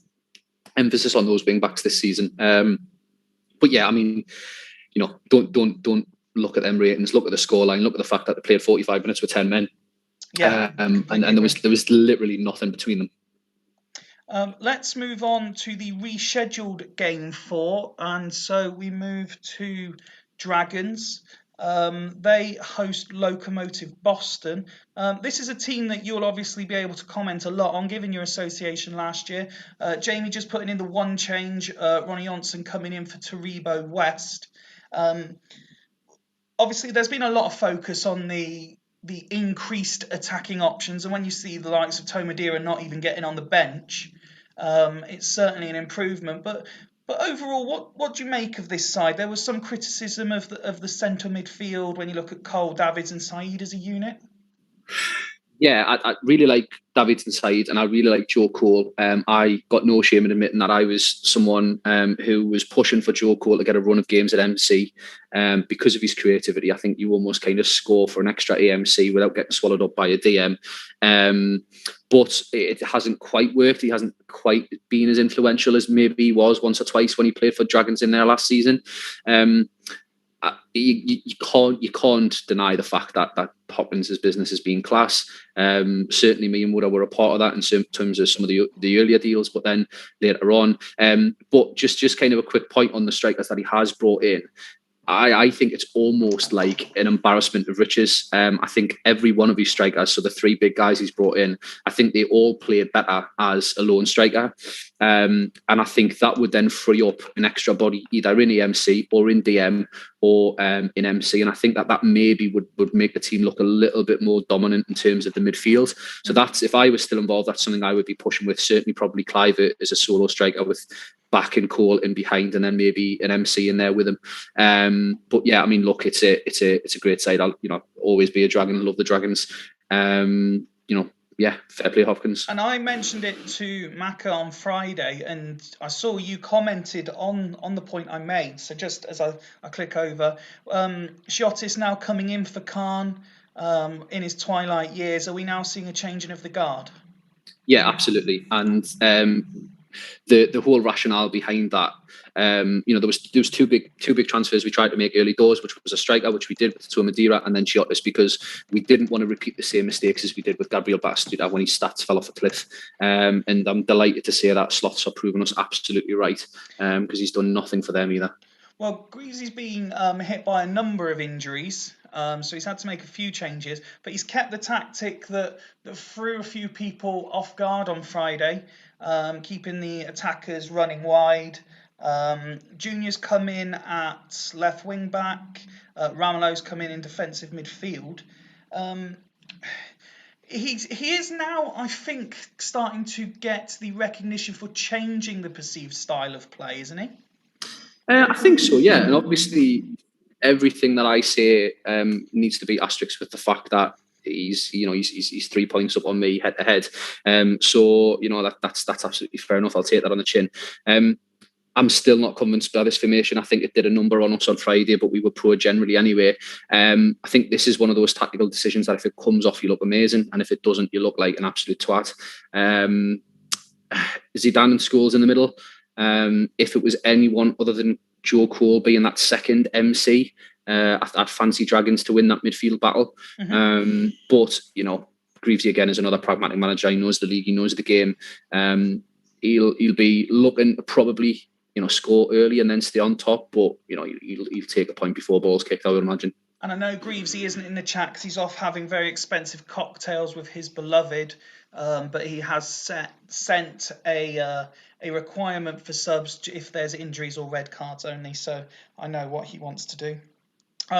emphasis on those wing backs this season. But yeah, don't look at them ratings. Look at the scoreline. Look at the fact that they played 45 minutes with 10 men. Yeah, and completely there agree. was literally nothing between them. Let's move on to the rescheduled game 4, and so we move to Dragons. They host Locomotive Boston. This is a team that you'll obviously be able to comment a lot on, given your association last year. Jamie just putting in the one change, Ronnie Johnson coming in for Taribo West. Um, Obviously, there's been a lot of focus on the increased attacking options, and when you see the likes of Tomadira not even getting on the bench, it's certainly an improvement. But overall, what do you make of this side? There was some criticism of the centre midfield when you look at Cole, Davids, and Saeed as a unit. Yeah, I really like David Said, and I really like Joe Cole. I got no shame in admitting that I was someone who was pushing for Joe Cole to get a run of games at MC because of his creativity. I think you almost kind of score for an extra AMC without getting swallowed up by a DM. But it hasn't quite worked. He hasn't quite been as influential as maybe he was once or twice when he played for Dragons in there last season. You can't deny the fact that Hopkins' business has been class. Certainly, me and Wood were a part of that in terms of some of the earlier deals, but then later on. But just kind of a quick point on the strikers that he has brought in. I think it's almost like an embarrassment of riches. I think every one of his strikers, so the three big guys he's brought in, I think they all play better as a lone striker. And I think that would then free up an extra body either in EMC or in DM or in MC. And I think that maybe would make the team look a little bit more dominant in terms of the midfield. So that's, if I was still involved, that's something I would be pushing with. Certainly probably Clive as a solo striker with back and Cole in behind, and then maybe an MC in there with him. But yeah, I mean, look, it's a great side. I'll always be a Dragon. Love the Dragons. Yeah, fair play, Hopkins. And I mentioned it to Maka on Friday, and I saw you commented on the point I made. So just as I click over, Shiotis now coming in for Khan in his twilight years. Are we now seeing a changing of the guard? Yeah, absolutely. And the whole rationale behind that, there was two big transfers we tried to make early doors, which was a striker, which we did with Madeira, and then Chiotis, because we didn't want to repeat the same mistakes as we did with Gabriel Batistuta when his stats fell off a cliff. And I'm delighted to say that Sloths are proving us absolutely right, because he's done nothing for them either. Well, Greasy's been hit by a number of injuries, so he's had to make a few changes, but he's kept the tactic that threw a few people off guard on Friday, keeping the attackers running wide. Junior's come in at left wing back. Ramelo's come in defensive midfield. He is now, I think, starting to get the recognition for changing the perceived style of play, isn't he? I think so, yeah. And obviously, everything that I say needs to be asterisked with the fact that he's 3 points up on me head to head. So that's absolutely fair enough. I'll take that on the chin. I'm still not convinced by this formation. I think it did a number on us on Friday, but we were poor generally anyway. I think this is one of those tactical decisions that if it comes off, you look amazing, and if it doesn't, you look like an absolute twat. Zidane and Scholes in the middle. If it was anyone other than Joe Cole being that second MC, I'd fancy Dragons to win that midfield battle. Mm-hmm. But Greavesy again is another pragmatic manager. He knows the league, he knows the game. He'll be looking to probably score early and then stay on top. But he'll take a point before ball's kicked, I would imagine. And I know Greavesy isn't in the chat because he's off having very expensive cocktails with his beloved. But he has sent a requirement for subs if there's injuries or red cards only. So I know what he wants to do.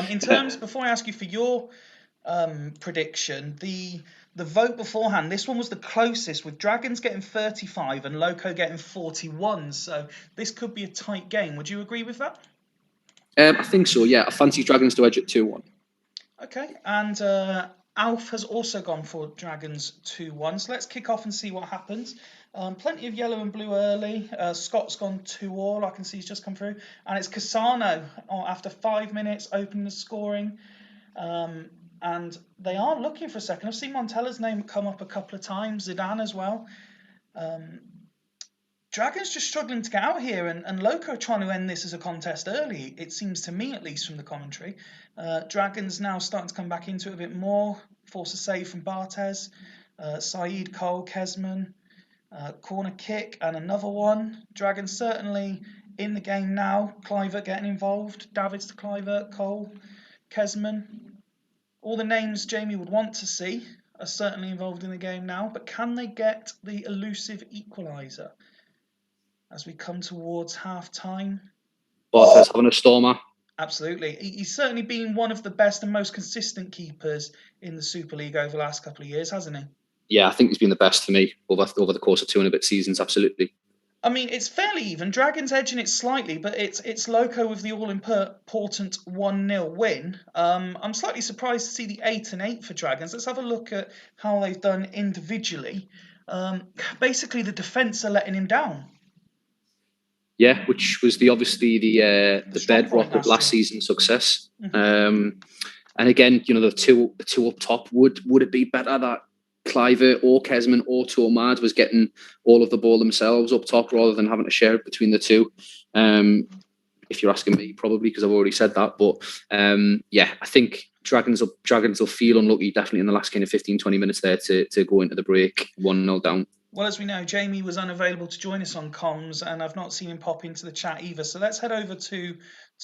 In terms, before I ask you for your prediction, the vote beforehand, this one was the closest, with Dragons getting 35 and Loco getting 41. So this could be a tight game. Would you agree with that? I think so, yeah. I fancy Dragons to edge at 2-1. Okay, and Alf has also gone for Dragons 2-1. So let's kick off and see what happens. Plenty of yellow and blue early. Scott's gone 2-all. I can see he's just come through. And it's Cassano after 5 minutes opening the scoring. And they are looking for a second. I've seen Montella's name come up a couple of times. Zidane as well. Dragons just struggling to get out here, and Loco trying to end this as a contest early, it seems to me, at least from the commentary. Dragons now starting to come back into it a bit more, force a save from Barthez, Saeed, Cole, Kesman, corner kick, and another one. Dragons certainly in the game now. Clivert getting involved, Davids to Clivert, Cole, Kesman. All the names Jamie would want to see are certainly involved in the game now, but can they get the elusive equaliser as we come towards half time? Barthez having a stormer. Absolutely. He's certainly been one of the best and most consistent keepers in the Super League over the last couple of years, hasn't he? Yeah, I think he's been the best for me over the course of 2 and a bit seasons, absolutely. I mean, it's fairly even. Dragons edging it slightly, but it's Loco with the all-important 1-0 win. I'm slightly surprised to see the 8-8 for Dragons. Let's have a look at how they've done individually. Basically, the defence are letting him down. Yeah, which was obviously the bedrock of last season's success. Mm-hmm. And again, the two up top, would it be better that Clivert or Kesman or Tormad was getting all of the ball themselves up top rather than having to share it between the two? If you're asking me, probably, because I've already said that. But yeah, I think Dragons will feel unlucky definitely in the last kind of 15-20 minutes there to go into the break 1-0 down. Well, as we know, Jamie was unavailable to join us on comms, and I've not seen him pop into the chat either. So let's head over to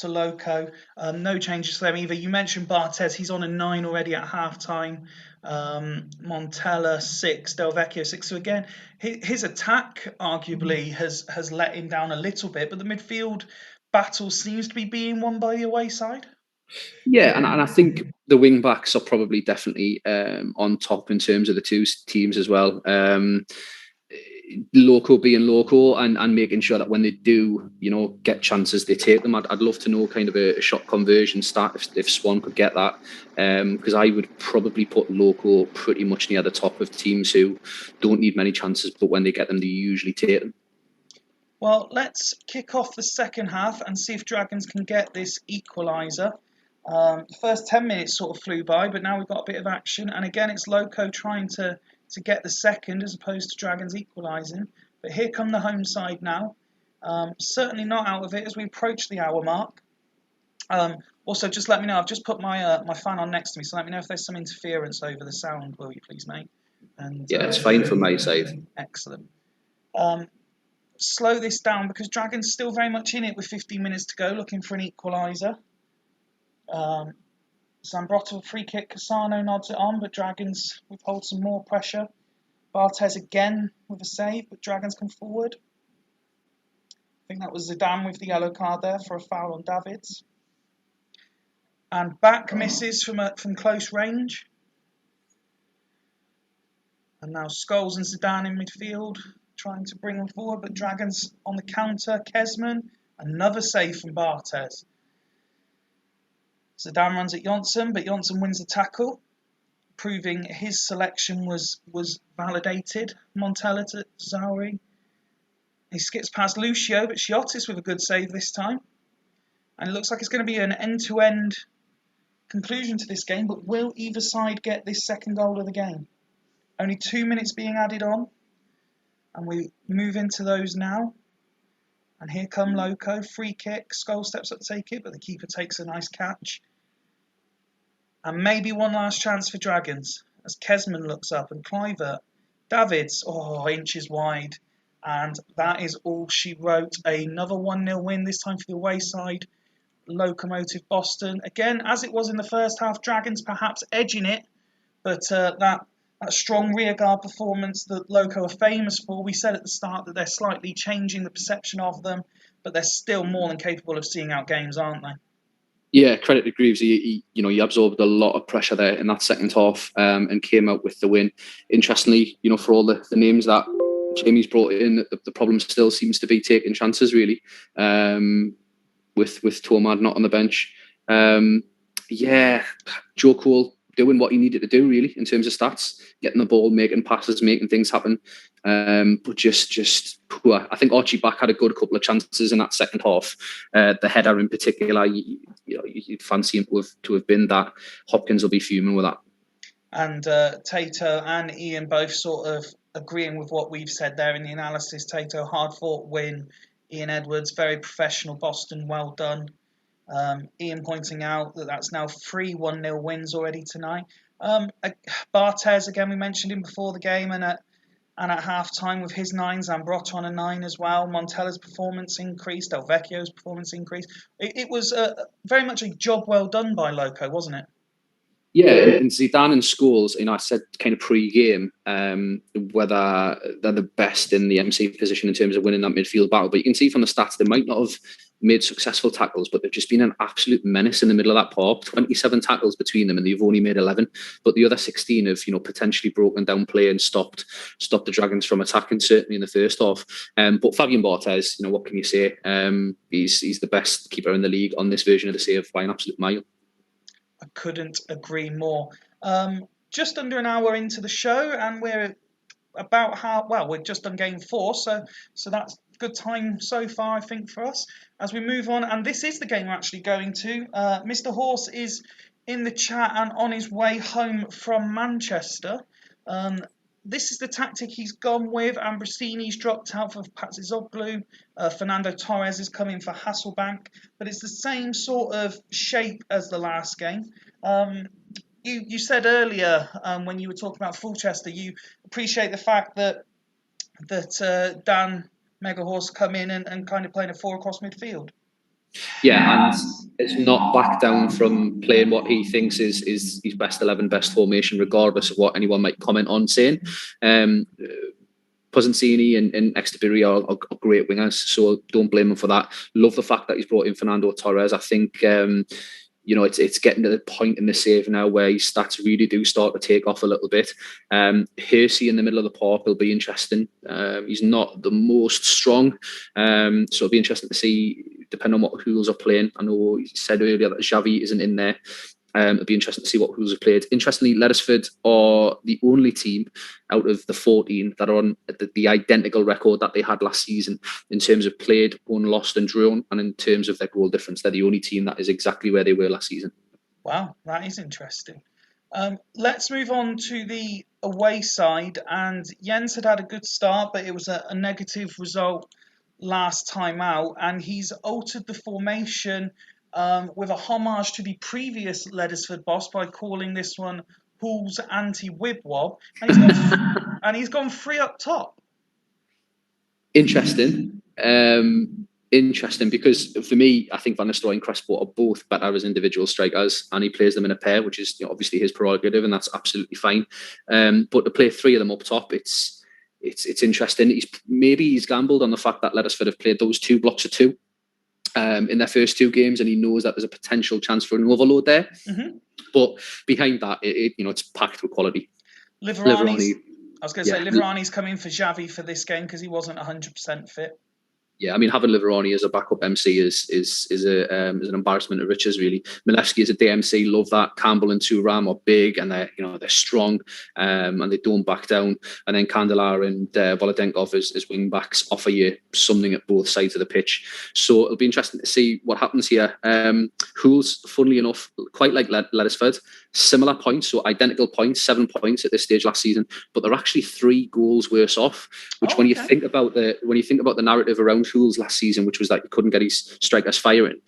Loco. No changes to them either. You mentioned Barthez. He's on a 9 already at half-time. Montella 6, Del Vecchio 6. So again, his attack arguably has let him down a little bit, but the midfield battle seems to be being won by the away side. Yeah, and I think the wing backs are probably definitely on top in terms of the two teams as well. Loco being Loco and making sure that when they do, get chances, they take them. I'd love to know kind of a shot conversion stat if Swan could get that, because I would probably put Loco pretty much near the top of teams who don't need many chances, but when they get them, they usually take them. Well, let's kick off the second half and see if Dragons can get this equaliser. The first 10 minutes sort of flew by, but now we've got a bit of action. And again, it's Loco trying to get the second as opposed to Dragons equalising. But here come the home side now. Certainly not out of it as we approach the hour mark. Also, just let me know. I've just put my fan on next to me, so let me know if there's some interference over the sound, will you please, mate? And, yeah, it's fine from my side. Excellent. Slow this down because Dragons still very much in it with 15 minutes to go, looking for an equaliser. Zambrotta free kick, Cassano nods it on, but Dragons withhold some more pressure. Barthez again with a save, but Dragons come forward. I think that was Zidane with the yellow card there for a foul on Davids. And back misses from close range. And now Scholes and Zidane in midfield, trying to bring them forward, but Dragons on the counter. Kesman, another save from Barthez. Zidane runs at Johnson, but Johnson wins the tackle, proving his selection was validated. Montella to Zauri. He skips past Lucio, but Chiotis with a good save this time. And it looks like it's going to be an end-to-end conclusion to this game, but will either side get this second goal of the game? Only 2 minutes being added on, and we move into those now. And here come Loco, free kick. Skull steps up to take it, but the keeper takes a nice catch. And maybe one last chance for Dragons as Kesman looks up and Clivert. Davids, inches wide. And that is all she wrote. Another 1-0 win, this time for the away side. Locomotive Boston. Again, as it was in the first half, Dragons perhaps edging it. But that strong rearguard performance that Loco are famous for, we said at the start that they're slightly changing the perception of them, but they're still more than capable of seeing out games, aren't they? Yeah, credit to Greaves. He absorbed a lot of pressure there in that second half and came out with the win. Interestingly, for all the names that Jamie's brought in, the problem still seems to be taking chances, really, with Tormad not on the bench. Joe Cole doing what he needed to do, really, in terms of stats, getting the ball, making passes, making things happen. But just poor. I think Archie Back had a good couple of chances in that second half. The header in particular, you'd fancy him to have been that. Hopkins will be fuming with that. And Tato and Ian both sort of agreeing with what we've said there in the analysis. Tato, hard-fought win. Ian Edwards, very professional. Boston, well done. Ian pointing out that that's now 3 1-0 wins already tonight. Barthez, again, we mentioned him before the game, and at half-time with his 9, Zambrot on a 9 as well. Montella's performance increased, Del Vecchio's performance increased. It was very much a job well done by Loco, wasn't it? Yeah, and Zidane and Scholes, I said kind of pre-game whether they're the best in the MC position in terms of winning that midfield battle. But you can see from the stats, they might not have made successful tackles, but they've just been an absolute menace in the middle of that park. 27 tackles between them, and they've only made 11. But the other 16 have, potentially broken down play and stopped the Dragons from attacking, certainly in the first half. But Fabian Barthez, what can you say? He's the best keeper in the league on this version of the save by an absolute mile. I couldn't agree more. Just under an hour into the show, and we're we've just done game 4, so that's good time so far, I think, for us as we move on. And this is the game we're actually going to. Mr. Horse is in the chat and on his way home from Manchester. This is the tactic he's gone with. Ambrosini's dropped out for Patzizoglu. Fernando Torres is coming for Hasselbank. But it's the same sort of shape as the last game. You said earlier when you were talking about Fulchester, you appreciate the fact that Dan Megahorse come in and kind of playing a 4 across midfield. Yeah, and it's not back down from playing what he thinks is his best 11, best formation, regardless of what anyone might comment on saying. Pozzanzini and Extabiri are great wingers, so don't blame him for that. Love the fact that he's brought in Fernando Torres. I think it's getting to the point in the save now where his stats really do start to take off a little bit. Hersey in the middle of the park will be interesting. He's not the most strong, so it'll be interesting to see, depending on what Hools are playing. I know you said earlier that Xavi isn't in there. It'll be interesting to see what Hools have played. Interestingly, Lettersford are the only team out of the 14 that are on the identical record that they had last season in terms of played, won, lost and drawn, and in terms of their goal difference. They're the only team that is exactly where they were last season. Wow, that is interesting. Let's move on to the away side. And Jens had a good start, but it was a negative result last time out. And he's altered the formation with a homage to the previous Lettersford boss by calling this one Hall's anti-Wibwob. And he's gone 3 up top. Interesting. Interesting, because for me, I think Van Nistelrooy and Crespo are both better as individual strikers, and he plays them in a pair, which is obviously his prerogative, and that's absolutely fine. But to play 3 of them up top, it's interesting. He's gambled on the fact that Lettersford have played those 2 blocks of 2 in their first 2 games, and he knows that there's a potential chance for an overload there. Mm-hmm. But behind that, it's packed with quality. Liverani's coming for Xavi for this game because he wasn't 100% fit. Yeah, I mean, having Liverani as a backup MC is an embarrassment of riches, really. Milevski is a DMC, love that. Campbell and Thuram are big, and they're strong, and they don't back down. And then Kandela and Volodenkov as wing backs offer you something at both sides of the pitch. So it'll be interesting to see what happens here. Hools, funnily enough, quite like Lettersford, similar points, so identical points, 7 points at this stage last season, but they're actually 3 goals worse off. Which, when you think about the narrative around Hools last season, which was that he couldn't get his strikers firing,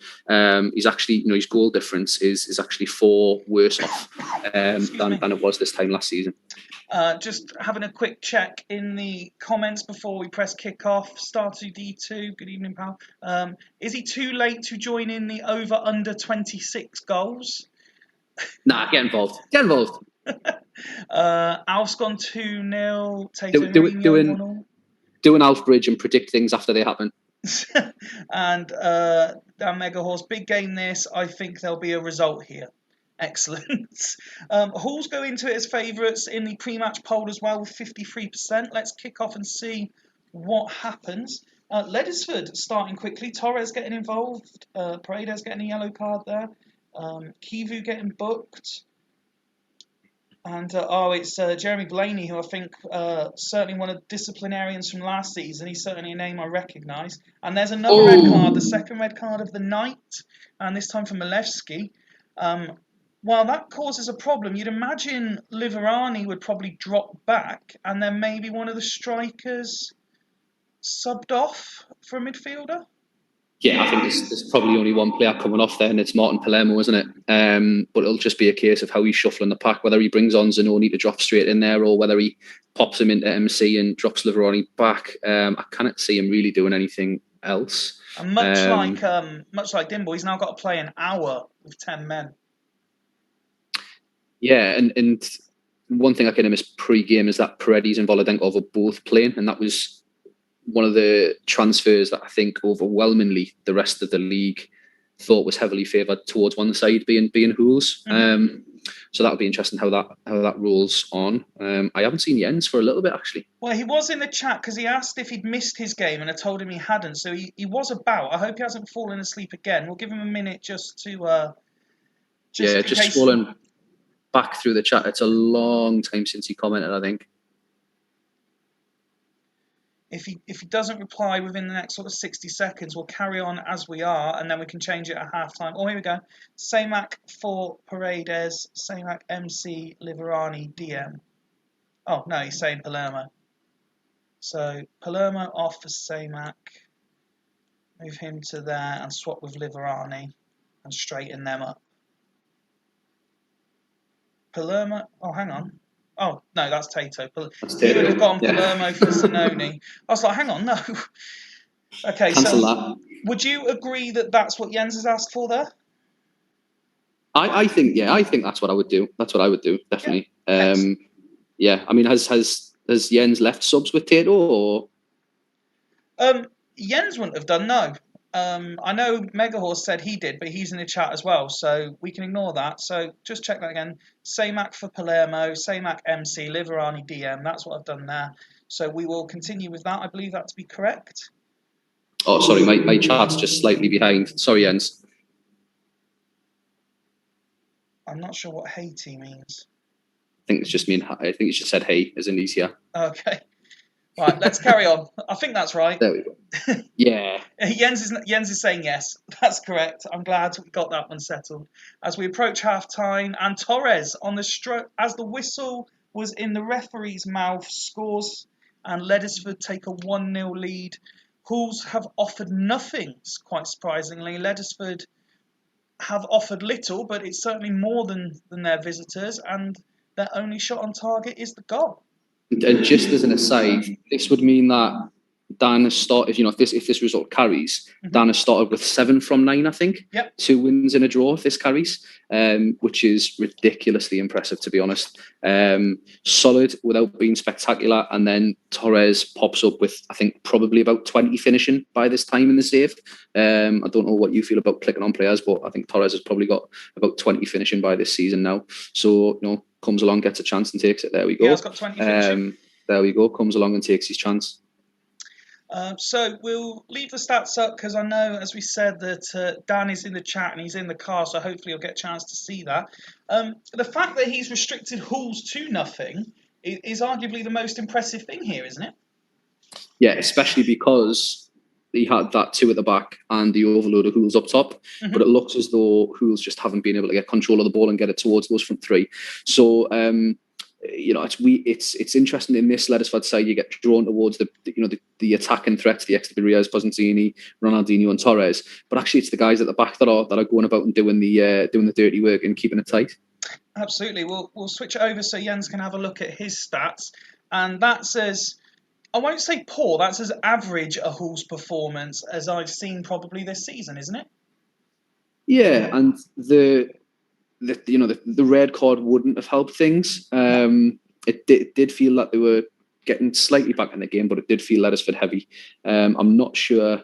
he's actually, his goal difference is actually 4 worse off than it was this time last season. Just having a quick check in the comments before we press kick off. Startu D2, good evening, pal. Is he too late to join in the over under 26 goals? Nah, get involved. Get involved. Alf's gone 2-0. Do an Alf bridge and predict things after they happen. And Dan Megahorse, big game this. I think there'll be a result here. Excellent. Hall's go into it as favourites in the pre-match poll as well with 53%. Let's kick off and see what happens. Lettersford starting quickly. Torres getting involved. Paredes getting a yellow card there. Kivu getting booked. And it's Jeremy Blaney, who I think certainly one of the disciplinarians from last season. He's certainly a name I recognise. And there's another red card, the second red card of the night, and this time for Milevski. Well, that causes a problem. You'd imagine Liverani would probably drop back, and then maybe one of the strikers subbed off for a midfielder. Yeah, I think there's probably only one player coming off there, and it's Martin Palermo, isn't it? But it'll just be a case of how he's shuffling the pack, whether he brings on Zanoni to drop straight in there, or whether he pops him into MC and drops Liverani back. I can't see him really doing anything else. And much like Dimble, he's now got to play an hour with 10 men. Yeah, and one thing I kind of miss pre-game is that Paredes and Volodenko were both playing, and that was one of the transfers that I think overwhelmingly the rest of the league thought was heavily favoured towards one side, being Huls. Mm-hmm. So that'll be interesting how that rolls on. I haven't seen Jens for a little bit, actually. Well, he was in the chat because he asked if he'd missed his game, and I told him he hadn't. So he was about. I hope he hasn't fallen asleep again. We'll give him a minute just to. Just scrolling back through the chat. It's a long time since he commented, I think. If he doesn't reply within the next sort of 60 seconds, we'll carry on as we are, and then we can change it at halftime. Oh, here we go. Samac for Paredes, Samac MC, Liverani, DM. Oh, no, he's saying Palermo. So Palermo off for Samac. Move him to there and swap with Liverani and straighten them up. Palermo. Oh, hang on. Oh, no, that's Tato. He would have gone Palermo for Zanoni. I was like, hang on, no. Okay, cancel that. Would you agree that that's what Jens has asked for there? I think that's what I would do. That's what I would do, definitely. Yeah, I mean, has Jens left subs with Tato, or? Jens wouldn't have done, no. I know Megahorse said he did, but he's in the chat as well, so we can ignore that. So just check that again. Samac for Palermo, Samac MC, Liverani DM. That's what I've done there. So we will continue with that. I believe that to be correct. Oh, sorry, my chart's just slightly behind. Sorry, Jens. I'm not sure what Haiti means. I think it's just said hey, as in he's here. Okay. Right, let's carry on. I think that's right. There we go. Yeah. Jens is saying yes. That's correct. I'm glad we got that one settled. As we approach half-time, and Torres on the stroke, as the whistle was in the referee's mouth, scores, and Ledesford take a 1-0 lead. Huls have offered nothing, quite surprisingly. Ledesford have offered little, but it's certainly more than their visitors, and their only shot on target is the goal. And just as an aside, this would mean that Dan has started, if this result carries, Dan has started with 7 from 9, I think. Yep. 2 wins and a draw if this carries, which is ridiculously impressive, to be honest. Solid without being spectacular. And then Torres pops up with, I think, probably about 20 finishing by this time in the save. I don't know what you feel about clicking on players, but I think Torres has probably got about 20 finishing by this season now. So, comes along, gets a chance and takes it. There we go. Yeah, it's got 20 finishing. There we go. Comes along and takes his chance. So we'll leave the stats up because I know, as we said, that Dan is in the chat and he's in the car, so hopefully you'll get a chance to see that. The fact that he's restricted Huls to nothing is arguably the most impressive thing here, isn't it? Yeah, especially because he had that 2 at the back and the overload of Huls up top. Mm-hmm. But it looks as though Huls just haven't been able to get control of the ball and get it towards those front 3. So, it's interesting in this Ledesford side. You get drawn towards the attacking threats, the Ex-Riaz, Pozzanzini, Ronaldinho, and Torres. But actually, it's the guys at the back that are going about and doing the dirty work and keeping it tight. Absolutely. We'll switch it over so Jens can have a look at his stats, and that says, I won't say poor. That's as average a Huls performance as I've seen probably this season, isn't it? Yeah, and the red card wouldn't have helped things. It did feel like they were getting slightly back in the game, but it did feel Ledesford heavy. I'm not sure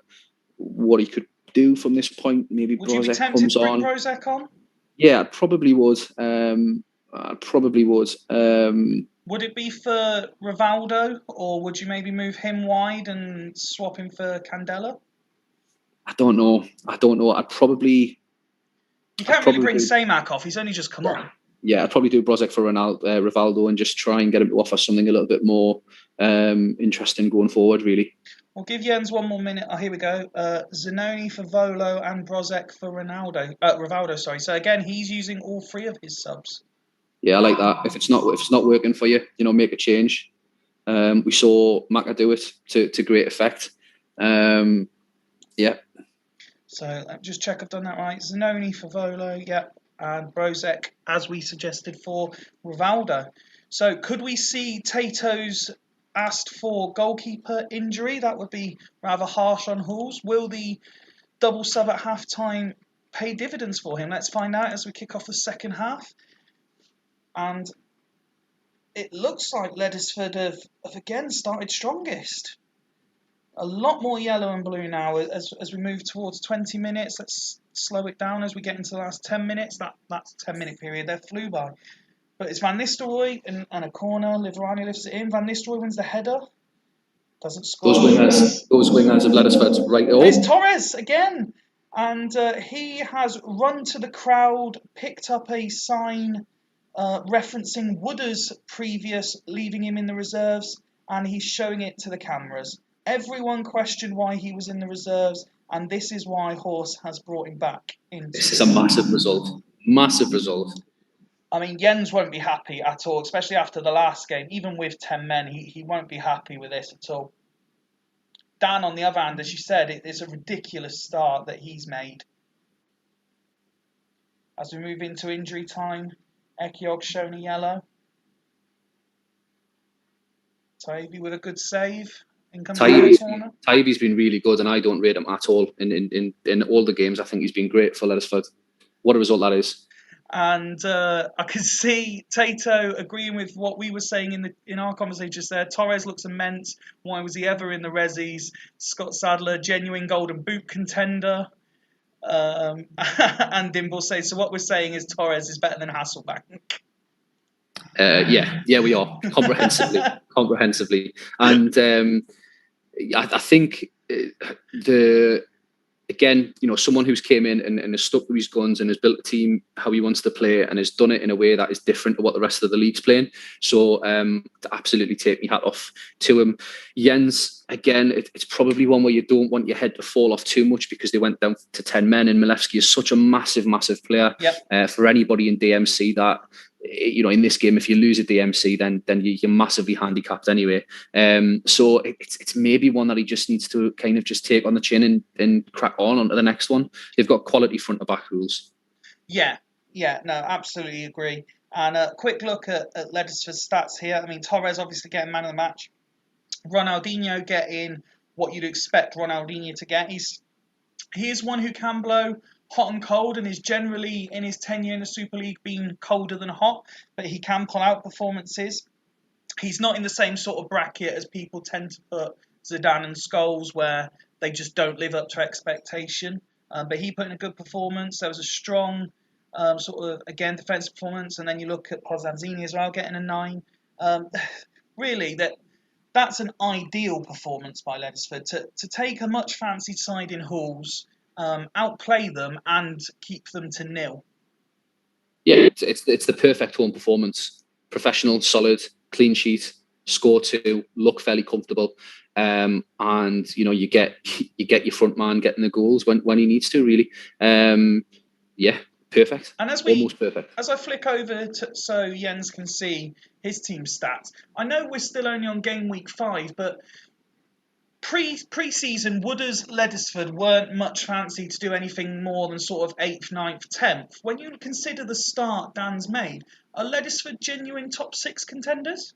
what he could do from this point. Maybe would you be tempted to bring Brozek on? Yeah, I probably would. Would it be for Rivaldo, or would you maybe move him wide and swap him for Candela? I don't know. I'd probably... You can't really bring Samac off. He's only just come on. yeah, I'd probably do Brozek for Rivaldo and just try and get him to offer something a little bit more interesting going forward, really. We'll give Jens one more minute. Oh, here we go. Zanoni for Volo and Brozek for Rivaldo. Sorry. So again, he's using all three of his subs. Yeah, I like that. If it's not working for you, make a change. We saw Maka do it to great effect. Yeah. So let me just check I've done that right. Zanoni for Volo, yeah, and Brozek, as we suggested, for Rivaldo. So could we see Tato's asked for goalkeeper injury? That would be rather harsh on Halls. Will the double sub at half-time pay dividends for him? Let's find out as we kick off the second half. And it looks like Ledesford have again started strongest. A lot more yellow and blue now as we move towards 20 minutes. Let's slow it down as we get into the last 10 minutes. That's a 10-minute period. They flew by. But it's Van Nistelrooy and a corner. Liverani lifts it in. Van Nistelrooy wins the header. Doesn't score. Those wingers have let us right over. It's Torres again. And he has run to the crowd, picked up a sign referencing Wooder's previous leaving him in the reserves, and he's showing it to the cameras. Everyone questioned why he was in the reserves, and this is why Horse has brought him back into. This is a massive result. Massive result. I mean, Jens won't be happy at all, especially after the last game. Even with 10 men, he won't be happy with this at all. Dan, on the other hand, as you said, it's a ridiculous start that he's made. As we move into injury time, Ekiog's shown a yellow. Tavy with a good save. Tavy's been really good, and I don't rate him at all in all the games. I think he's been great for Ledesford. What a result that is! And I can see Tato agreeing with what we were saying in our conversation just there. Torres looks immense. Why was he ever in the Rezzies? Scott Sadler, genuine golden boot contender. And Dimble says, so what we're saying is Torres is better than Hasselbank. Yeah, we are comprehensively, and I think someone who's came in and has stuck to his guns and has built a team how he wants to play and has done it in a way that is different to what the rest of the league's playing. So to absolutely take my hat off to him. Jens, again, it's probably one where you don't want your head to fall off too much because they went down to 10 men, and Milewski is such a massive player. Yep. For anybody in DMC that, in this game, if you lose a DMC, then you're massively handicapped anyway. So it's maybe one that he just needs to kind of just take on the chin and crack on to the next one. They've got quality front to back rules. Yeah, no, absolutely agree. And a quick look at Ledesford's stats here. I mean, Torres obviously getting man of the match. Ronaldinho getting what you'd expect Ronaldinho to get. He is one who can blow hot and cold, and is generally in his tenure in the Super League been colder than hot, but he can pull out performances. He's not in the same sort of bracket as people tend to put Zidane and Scholes, where they just don't live up to expectation. But he put in a good performance. There was a strong again, defensive performance, and then you look at Pozzanzini as well, getting a 9. Really, that's an ideal performance by Ledesford to take a much fancied side in Halls, outplay them and keep them to 0. Yeah, it's the perfect home performance. Professional, solid, clean sheet, score 2, look fairly comfortable, and you get your front man getting the goals when he needs to. Really, perfect. And almost perfect. As I flick over so Jens can see his team stats, I know we're still only on game week 5, but pre-season, Wooders Ledesford weren't much fancy to do anything more than sort of 8th, 9th, 10th. When you consider the start Dan's made, are Ledesford genuine top 6 contenders?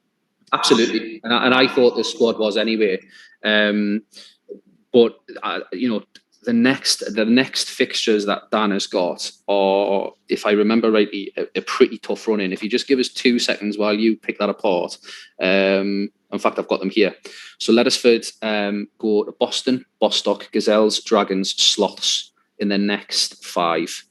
Absolutely, and I thought the squad was anyway. But the next fixtures that Dan has got are, if I remember rightly, a pretty tough run in. If you just give us 2 seconds while you pick that apart. In fact, I've got them here. So Ledesford go to Boston, Bostock, Gazelles, Dragons, Sloths in their next 5,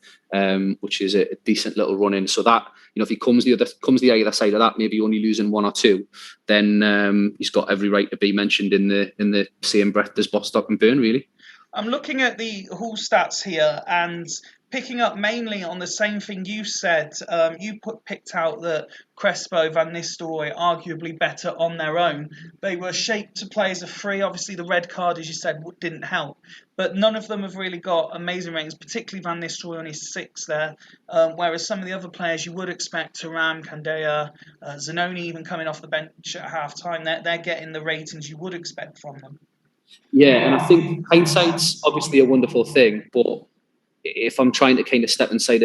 which is a decent little run in. So that, if he comes the other side of that, maybe only losing 1 or 2, then he's got every right to be mentioned in the same breath as Bostock and Burn, really. I'm looking at the Hull stats here, and picking up mainly on the same thing you said, you picked out that Crespo, Van Nistelrooy, arguably better on their own. They were shaped to play as a free. Obviously, the red card, as you said, didn't help. But none of them have really got amazing ratings, particularly Van Nistelrooy on his 6 there. Whereas some of the other players you would expect, Thuram, Kandaya, Zanoni even coming off the bench at half-time, they're getting the ratings you would expect from them. Yeah, and I think hindsight's obviously a wonderful thing, but if I'm trying to kind of step inside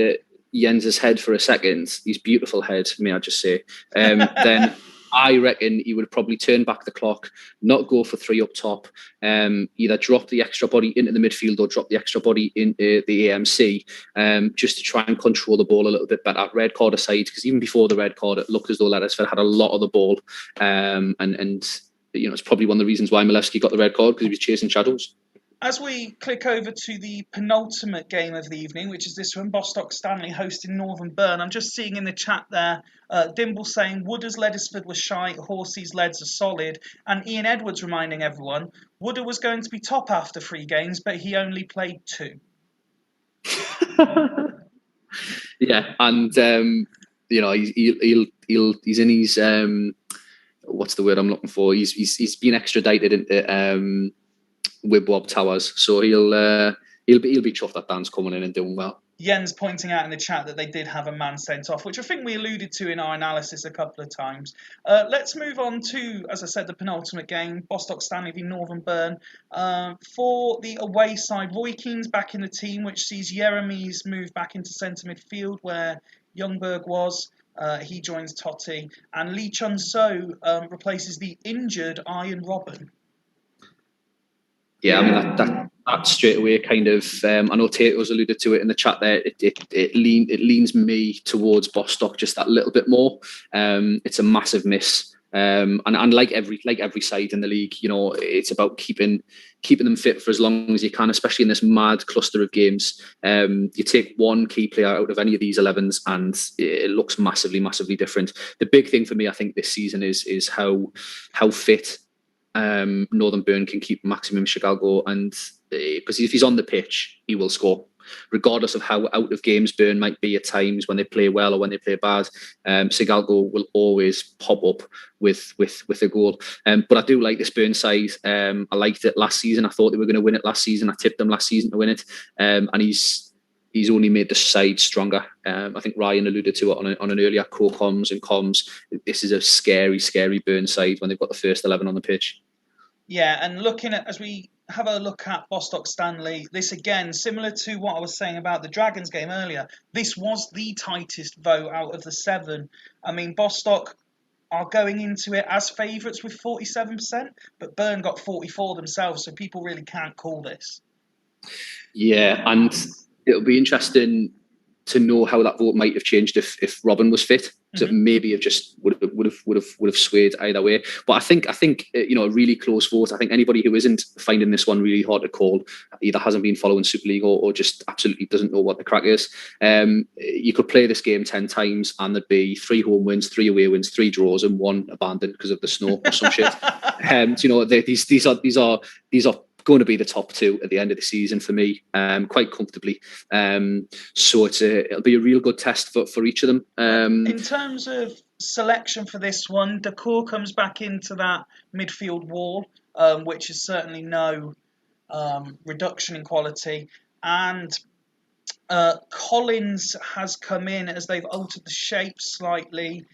Jens's head for a second, his beautiful head, may I just say, then I reckon he would probably turn back the clock, not go for 3 up top, either drop the extra body into the midfield or drop the extra body into the AMC, just to try and control the ball a little bit better. Red card aside, because even before the red card, it looked as though Ledesford had a lot of the ball, and it's probably one of the reasons why Milewski got the red card, because he was chasing shadows. As we click over to the penultimate game of the evening, which is this one, Bostock Stanley hosting Northern Burn, I'm just seeing in the chat there, Dimble saying, Wooders Ledesford was shite, Horsey's leads are solid, and Ian Edwards reminding everyone, Wooder was going to be top after 3 games, but he only played 2. Yeah, and he's in his what's the word I'm looking for? He's been extradited into Wibwob Towers, so he'll be chuffed that Dan's coming in and doing well. Jens pointing out in the chat that they did have a man sent off, which I think we alluded to in our analysis a couple of times. Let's move on to, as I said, the penultimate game, Bostock Stanley v Northern Burn. For the away side, Roy Keane's back in the team, which sees Jeremy's move back into centre midfield where Youngberg was. He joins Totti, and Lee Chun-so replaces the injured Ian Robin. Yeah, I mean that straight away kind of. I know Tato's alluded to it in the chat there. It leans me towards Bostock just that little bit more. It's a massive miss, and like every side in the league, it's about keeping them fit for as long as you can, especially in this mad cluster of games. You take one key player out of any of these 11s, and it looks massively different. The big thing for me, I think, this season is how fit Northern Burn can keep Maximum Shigalgo, and because if he's on the pitch, he will score, regardless of how out of games Burn might be at times when they play well or when they play bad. Shigalgo will always pop up with a goal. But I do like this Burn side. I liked it last season. I thought they were going to win it last season. I tipped them last season to win it, and he's only made the side stronger. I think Ryan alluded to it on an earlier co-comms and comms. This is a scary Burn side when they've got the first 11 on the pitch. Yeah, and looking at, as we have a look at Bostock Stanley, this again, similar to what I was saying about the Dragons game earlier, this was the tightest vote out of the 7. I mean, Bostock are going into it as favourites with 47%, but Burn got 44 themselves, so people really can't call this. Yeah, and it'll be interesting to know how that vote might have changed if Robin was fit. So maybe have just would have swayed either way. But I think a really close vote. I think anybody who isn't finding this one really hard to call either hasn't been following Super League or just absolutely doesn't know what the crack is. You could play this game 10 times and there'd be 3 home wins, 3 away wins, 3 draws, and 1 abandoned because of the snow or some shit. These are going to be the top 2 at the end of the season for me, quite comfortably. So it'll be a real good test for each of them. In terms of selection for this one, Dacour comes back into that midfield wall, which is certainly no reduction in quality. And Collins has come in as they've altered the shape slightly.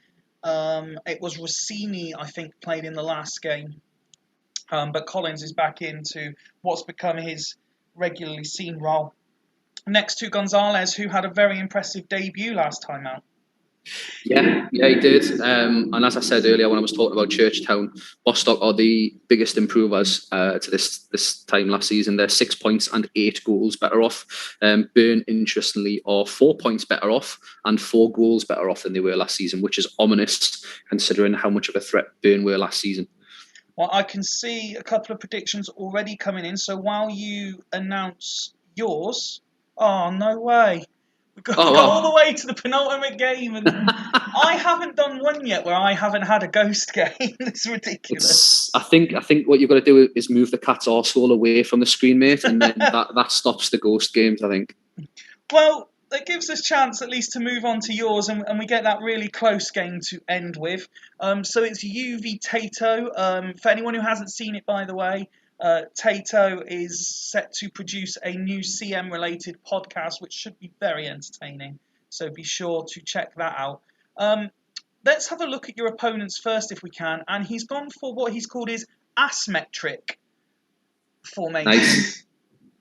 It was Rossini, I think, played in the last game. But Collins is back into what's become his regularly seen role. Next to Gonzalez, who had a very impressive debut last time out. Yeah, he did. And as I said earlier when I was talking about Churchtown, Bostock are the biggest improvers to this time last season. They're 6 points and 8 goals better off. Burn, interestingly, are 4 points better off and 4 goals better off than they were last season, which is ominous considering how much of a threat Burn were last season. Well, I can see a couple of predictions already coming in. So while you announce yours, oh, no way. We got all the way to the penultimate game, and I haven't done one yet where I haven't had a ghost game. It's ridiculous. I think what you've got to do is move the cat's arsehole away from the screen, mate, and then that stops the ghost games, I think. Well, that gives us chance at least to move on to yours, and we get that really close game to end with. So it's you v Tato. For anyone who hasn't seen it, by the way, Tato is set to produce a new CM-related podcast, which should be very entertaining. So be sure to check that out. Let's have a look at your opponents first, if we can. And he's gone for what he's called his asymmetric formation.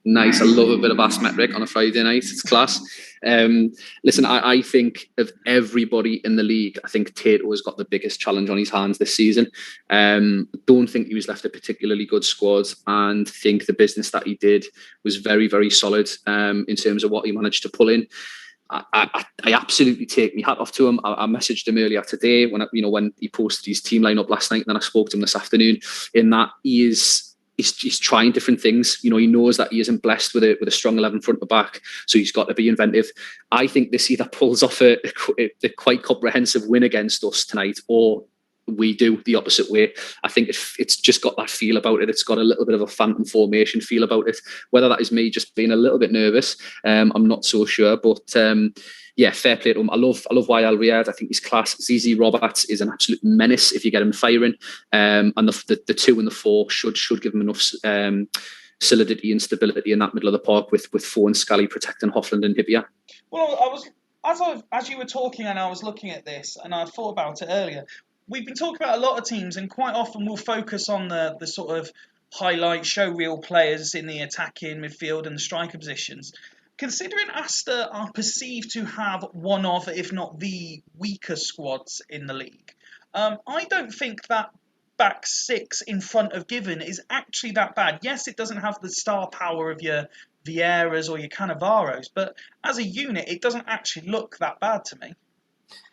Nice. I love a bit of asymmetric on a Friday night. It's class. Listen, I think of everybody in the league, I think Tato has got the biggest challenge on his hands this season. Don't think he was left a particularly good squad, and think the business that he did was very, very solid in terms of what he managed to pull in. I absolutely take my hat off to him. I messaged him earlier today when he posted his team lineup last night, and then I spoke to him this afternoon. In that he's trying different things. He knows that he isn't blessed with a strong 11 front to back, so he's got to be inventive. I think this either pulls off a quite comprehensive win against us tonight, or we do the opposite way. I think it's just got that feel about it. It's got a little bit of a phantom formation feel about it. Whether that is me just being a little bit nervous, I'm not so sure. But yeah, fair play to him. I love Wael Riyad. I think he's class. ZZ Roberts is an absolute menace if you get him firing. And the 2 and the 4 should give him enough solidity and stability in that middle of the park with Foe and Scally protecting Hoffland and Hippier. Well, as you were talking and I was looking at this, and I thought about it earlier. We've been talking about a lot of teams, and quite often we'll focus on the sort of highlight show reel players in the attacking midfield and the striker positions. Considering Astor are perceived to have one of, if not the weaker squads in the league, I don't think that back 6 in front of Given is actually that bad. Yes, it doesn't have the star power of your Vieiras or your Cannavaros, but as a unit, it doesn't actually look that bad to me.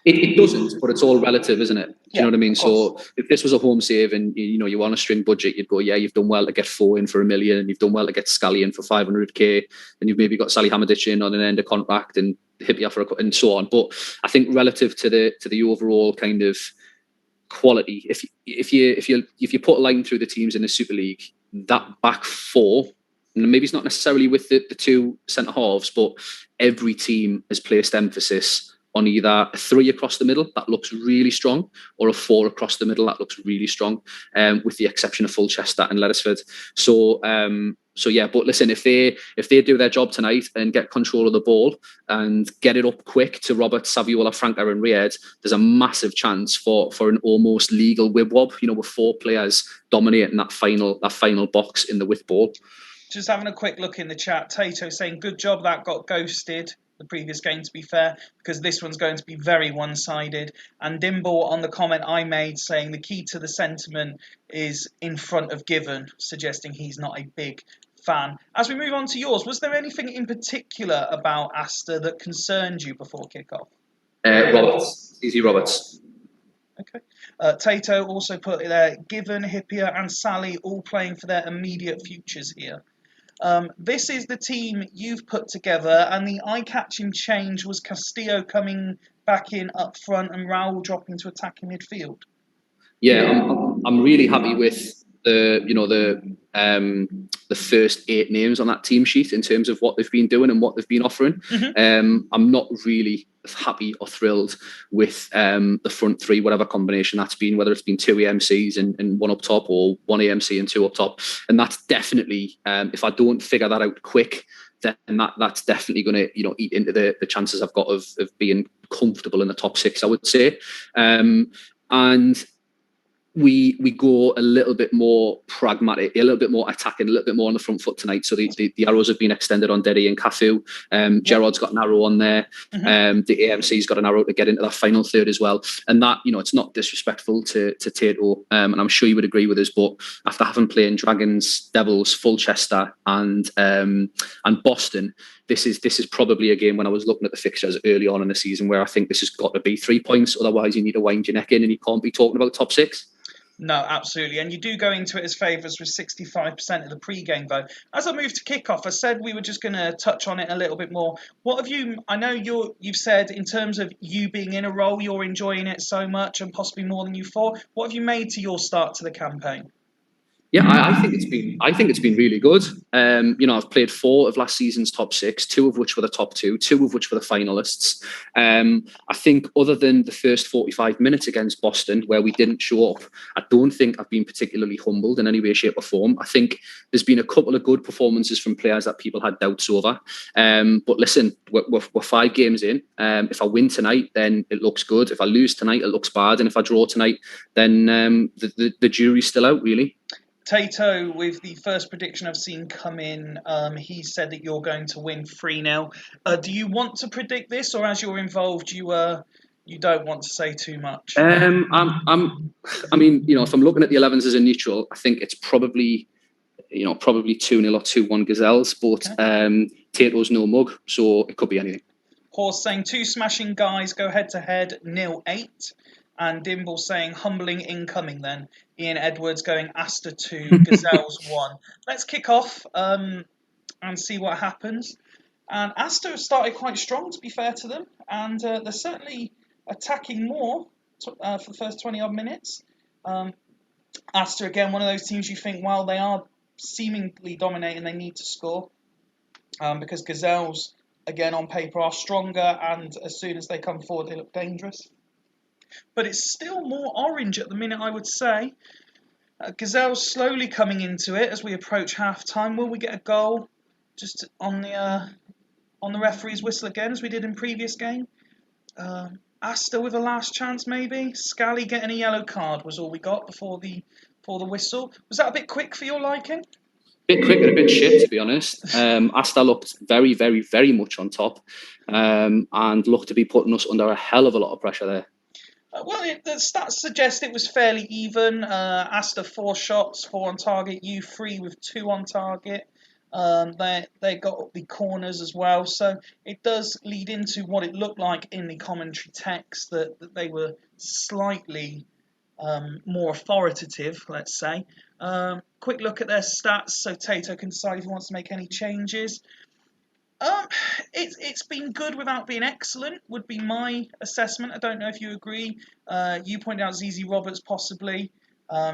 It doesn't, but it's all relative, isn't it? Do you know what I mean? So if this was a home save and you want a string budget, you'd go, yeah, you've done well to get Foe in for $1 million, and you've done well to get Scally in for 500k, and you've maybe got Sally Hamadic in on an end of contract and Hippier for and so on. But I think relative to the overall kind of quality, if you put a line through the teams in the Super League, that back 4. And maybe it's not necessarily with the 2 centre halves, but every team has placed emphasis on either a 3 across the middle that looks really strong, or a 4 across the middle that looks really strong, with the exception of Fulchester and Lettersford. So yeah, but listen, if they do their job tonight and get control of the ball and get it up quick to Robert, Saviola, Franca and Riyad, there's a massive chance for an almost legal wib-wob, with 4 players dominating that final box in the width ball. Just having a quick look in the chat, Tato saying, good job that got ghosted. The previous game, to be fair, because this one's going to be very one-sided. And Dimble on the comment I made saying the key to the sentiment is in front of Given, suggesting he's not a big fan. As we move on to yours, was there anything in particular about Astor that concerned you before kickoff? Roberts, Easy Roberts. Okay. Tato also put there, Given, Hippier and Sally all playing for their immediate futures here. This is the team you've put together, and the eye-catching change was Castillo coming back in up front and Raul dropping to attacking midfield. Yeah, I'm really happy with the first 8 names on that team sheet in terms of what they've been doing and what they've been offering. Mm-hmm. I'm not really happy or thrilled with the front 3, whatever combination that's been, whether it's been 2 AMCs and 1 up top, or 1 AMC and 2 up top. And that's definitely, if I don't figure that out quick, then that's definitely going to eat into the chances I've got of being comfortable in the top 6, I would say. And we go a little bit more pragmatic, a little bit more attacking, a little bit more on the front foot tonight. So the arrows have been extended on Deddy and Cafu. Gerard's got an arrow on there. Mm-hmm. The AMC's got an arrow to get into that final third as well. And that, it's not disrespectful to Tato, and I'm sure you would agree with us, but after having played Dragons, Devils, Fulchester and Boston, this is probably a game when I was looking at the fixtures early on in the season where I think this has got to be 3 points. Otherwise you need to wind your neck in and you can't be talking about top 6. No, absolutely. And you do go into it as favourites with 65% of the pre-game vote. As I move to kickoff, I said we were just going to touch on it a little bit more. What have you, I know you've said in terms of you being in a role, you're enjoying it so much and possibly more than you thought. What have you made to your start to the campaign? Yeah, I think it's been really good. I've played 4 of last season's top 6, 2 of which were the top 2, 2 of which were the finalists. I think other than the first 45 minutes against Boston, where we didn't show up, I don't think I've been particularly humbled in any way, shape or form. I think there's been a couple of good performances from players that people had doubts over. But listen, we're 5 games in. If I win tonight, then it looks good. If I lose tonight, it looks bad. And if I draw tonight, then the jury's still out, really. Tato, with the first prediction I've seen come in, he said that you're going to win 3-0. Do you want to predict this, or as you're involved, you don't want to say too much? If I'm looking at the 11s as a neutral, I think it's probably 2-0 or 2-1 Gazelles, but okay. Tato's no mug, so it could be anything. Horse saying 2 smashing guys go head to head, 0-8. And Dimble saying humbling incoming then. Ian Edwards going Asta 2, Gazelles 1. Let's kick off and see what happens. And Asta have started quite strong, to be fair to them. And they're certainly attacking more for the first 20-odd minutes. Asta, again, one of those teams you think, well, they are seemingly dominating, they need to score. Because Gazelles, again, on paper, are stronger. And as soon as they come forward, they look dangerous. But it's still more orange at the minute, I would say. Gazelle's slowly coming into it as we approach half-time. Will we get a goal just on the referee's whistle again, as we did in previous game? Asta with a last chance, maybe? Scally getting a yellow card was all we got before the whistle. Was that a bit quick for your liking? A bit quick and a bit shit, to be honest. Asta looked very, very, very much on top and looked to be putting us under a hell of a lot of pressure there. The stats suggest it was fairly even. Asta 4 shots, 4 on target. You 3 with 2 on target. They got the corners as well. So it does lead into what it looked like in the commentary text, that they were slightly more authoritative, let's say. Quick look at their stats so Tato can decide if he wants to make any changes. It's been good without being excellent, would be my assessment. I don't know if you agree. You pointed out ZZ Roberts possibly.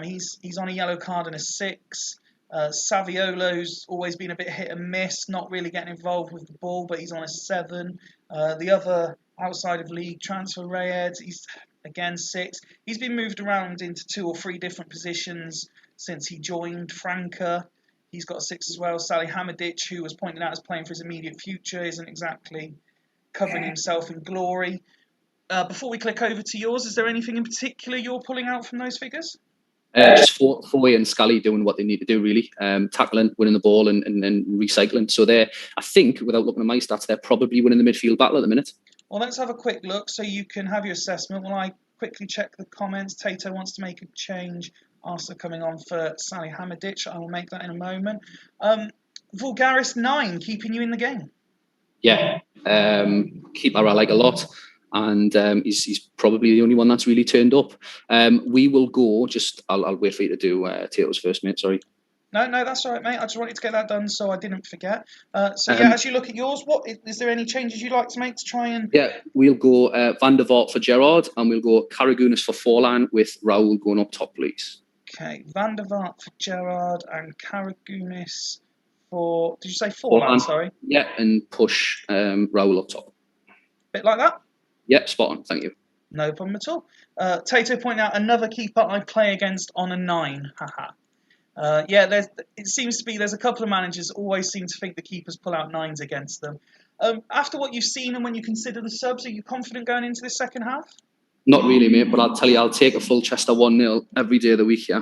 He's on a yellow card and a 6. Saviolo's always been a bit hit and miss, not really getting involved with the ball, but he's on a 7. The other outside of league transfer, Reyes, he's again 6. He's been moved around into 2 or 3 different positions since he joined. Franca, he's got a 6 as well. Salih Hamadic, who was pointed out as playing for his immediate future, isn't exactly covering himself in glory. Before we click over to yours, is there anything in particular you're pulling out from those figures? Just Foy and Scally doing what they need to do, really. Tackling, winning the ball and recycling. So I think, without looking at my stats, they're probably winning the midfield battle at the minute. Well, let's have a quick look so you can have your assessment. While I quickly check the comments, Tato wants to make a change. Arthur coming on for Salih Hamadic. I will make that in a moment. Vulgaris 9, keeping you in the game. Yeah, keep our like a lot. And he's probably the only one that's really turned up. We will go. I'll wait for you to do Tato's first, mate. Sorry. No, that's all right, mate. I just wanted to get that done so I didn't forget. As you look at yours, what is there any changes you'd like to make to try and? Yeah, we'll go Van der Vaart for Gerrard, and we'll go Karagunis for Forlan, with Raul going up top, please. Okay, Van der Vaart for Gerrard and Karagunis for. Did you say Forlan? Sorry. Yeah, and push Raul up top. Bit like that. Yep, spot on. Thank you. No problem at all. Tato pointing out another keeper I play against on a 9. Haha. It seems to be there's a couple of managers that always seem to think the keepers pull out 9s against them. After what you've seen and when you consider the subs, are you confident going into this second half? Not really, mate, but I'll tell you, I'll take a full Chester 1-0 every day of the week, yeah.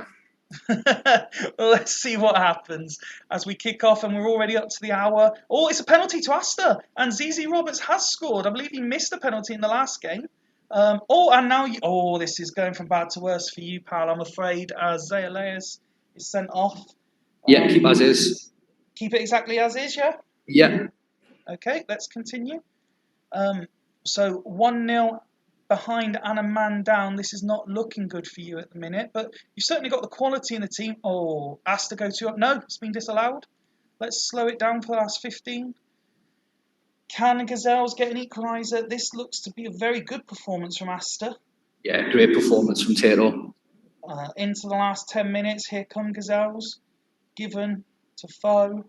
Well, let's see what happens as we kick off, and we're already up to the hour. Oh, it's a penalty to Asta, and ZZ Roberts has scored. I believe he missed a penalty in the last game. This is going from bad to worse for you, pal. I'm afraid Zayaleas is sent off. Yeah, keep as is. Keep it exactly as is, yeah? Yeah. Okay, let's continue. So 1-0 behind and a man down. This is not looking good for you at the minute, but you've certainly got the quality in the team. Oh, Asta go 2 up. No, it's been disallowed. Let's slow it down for the last 15. Can Gazelles get an equaliser? This looks to be a very good performance from Asta. Yeah, great performance from Tato. Into the last 10 minutes, here come Gazelles. Given to Foe.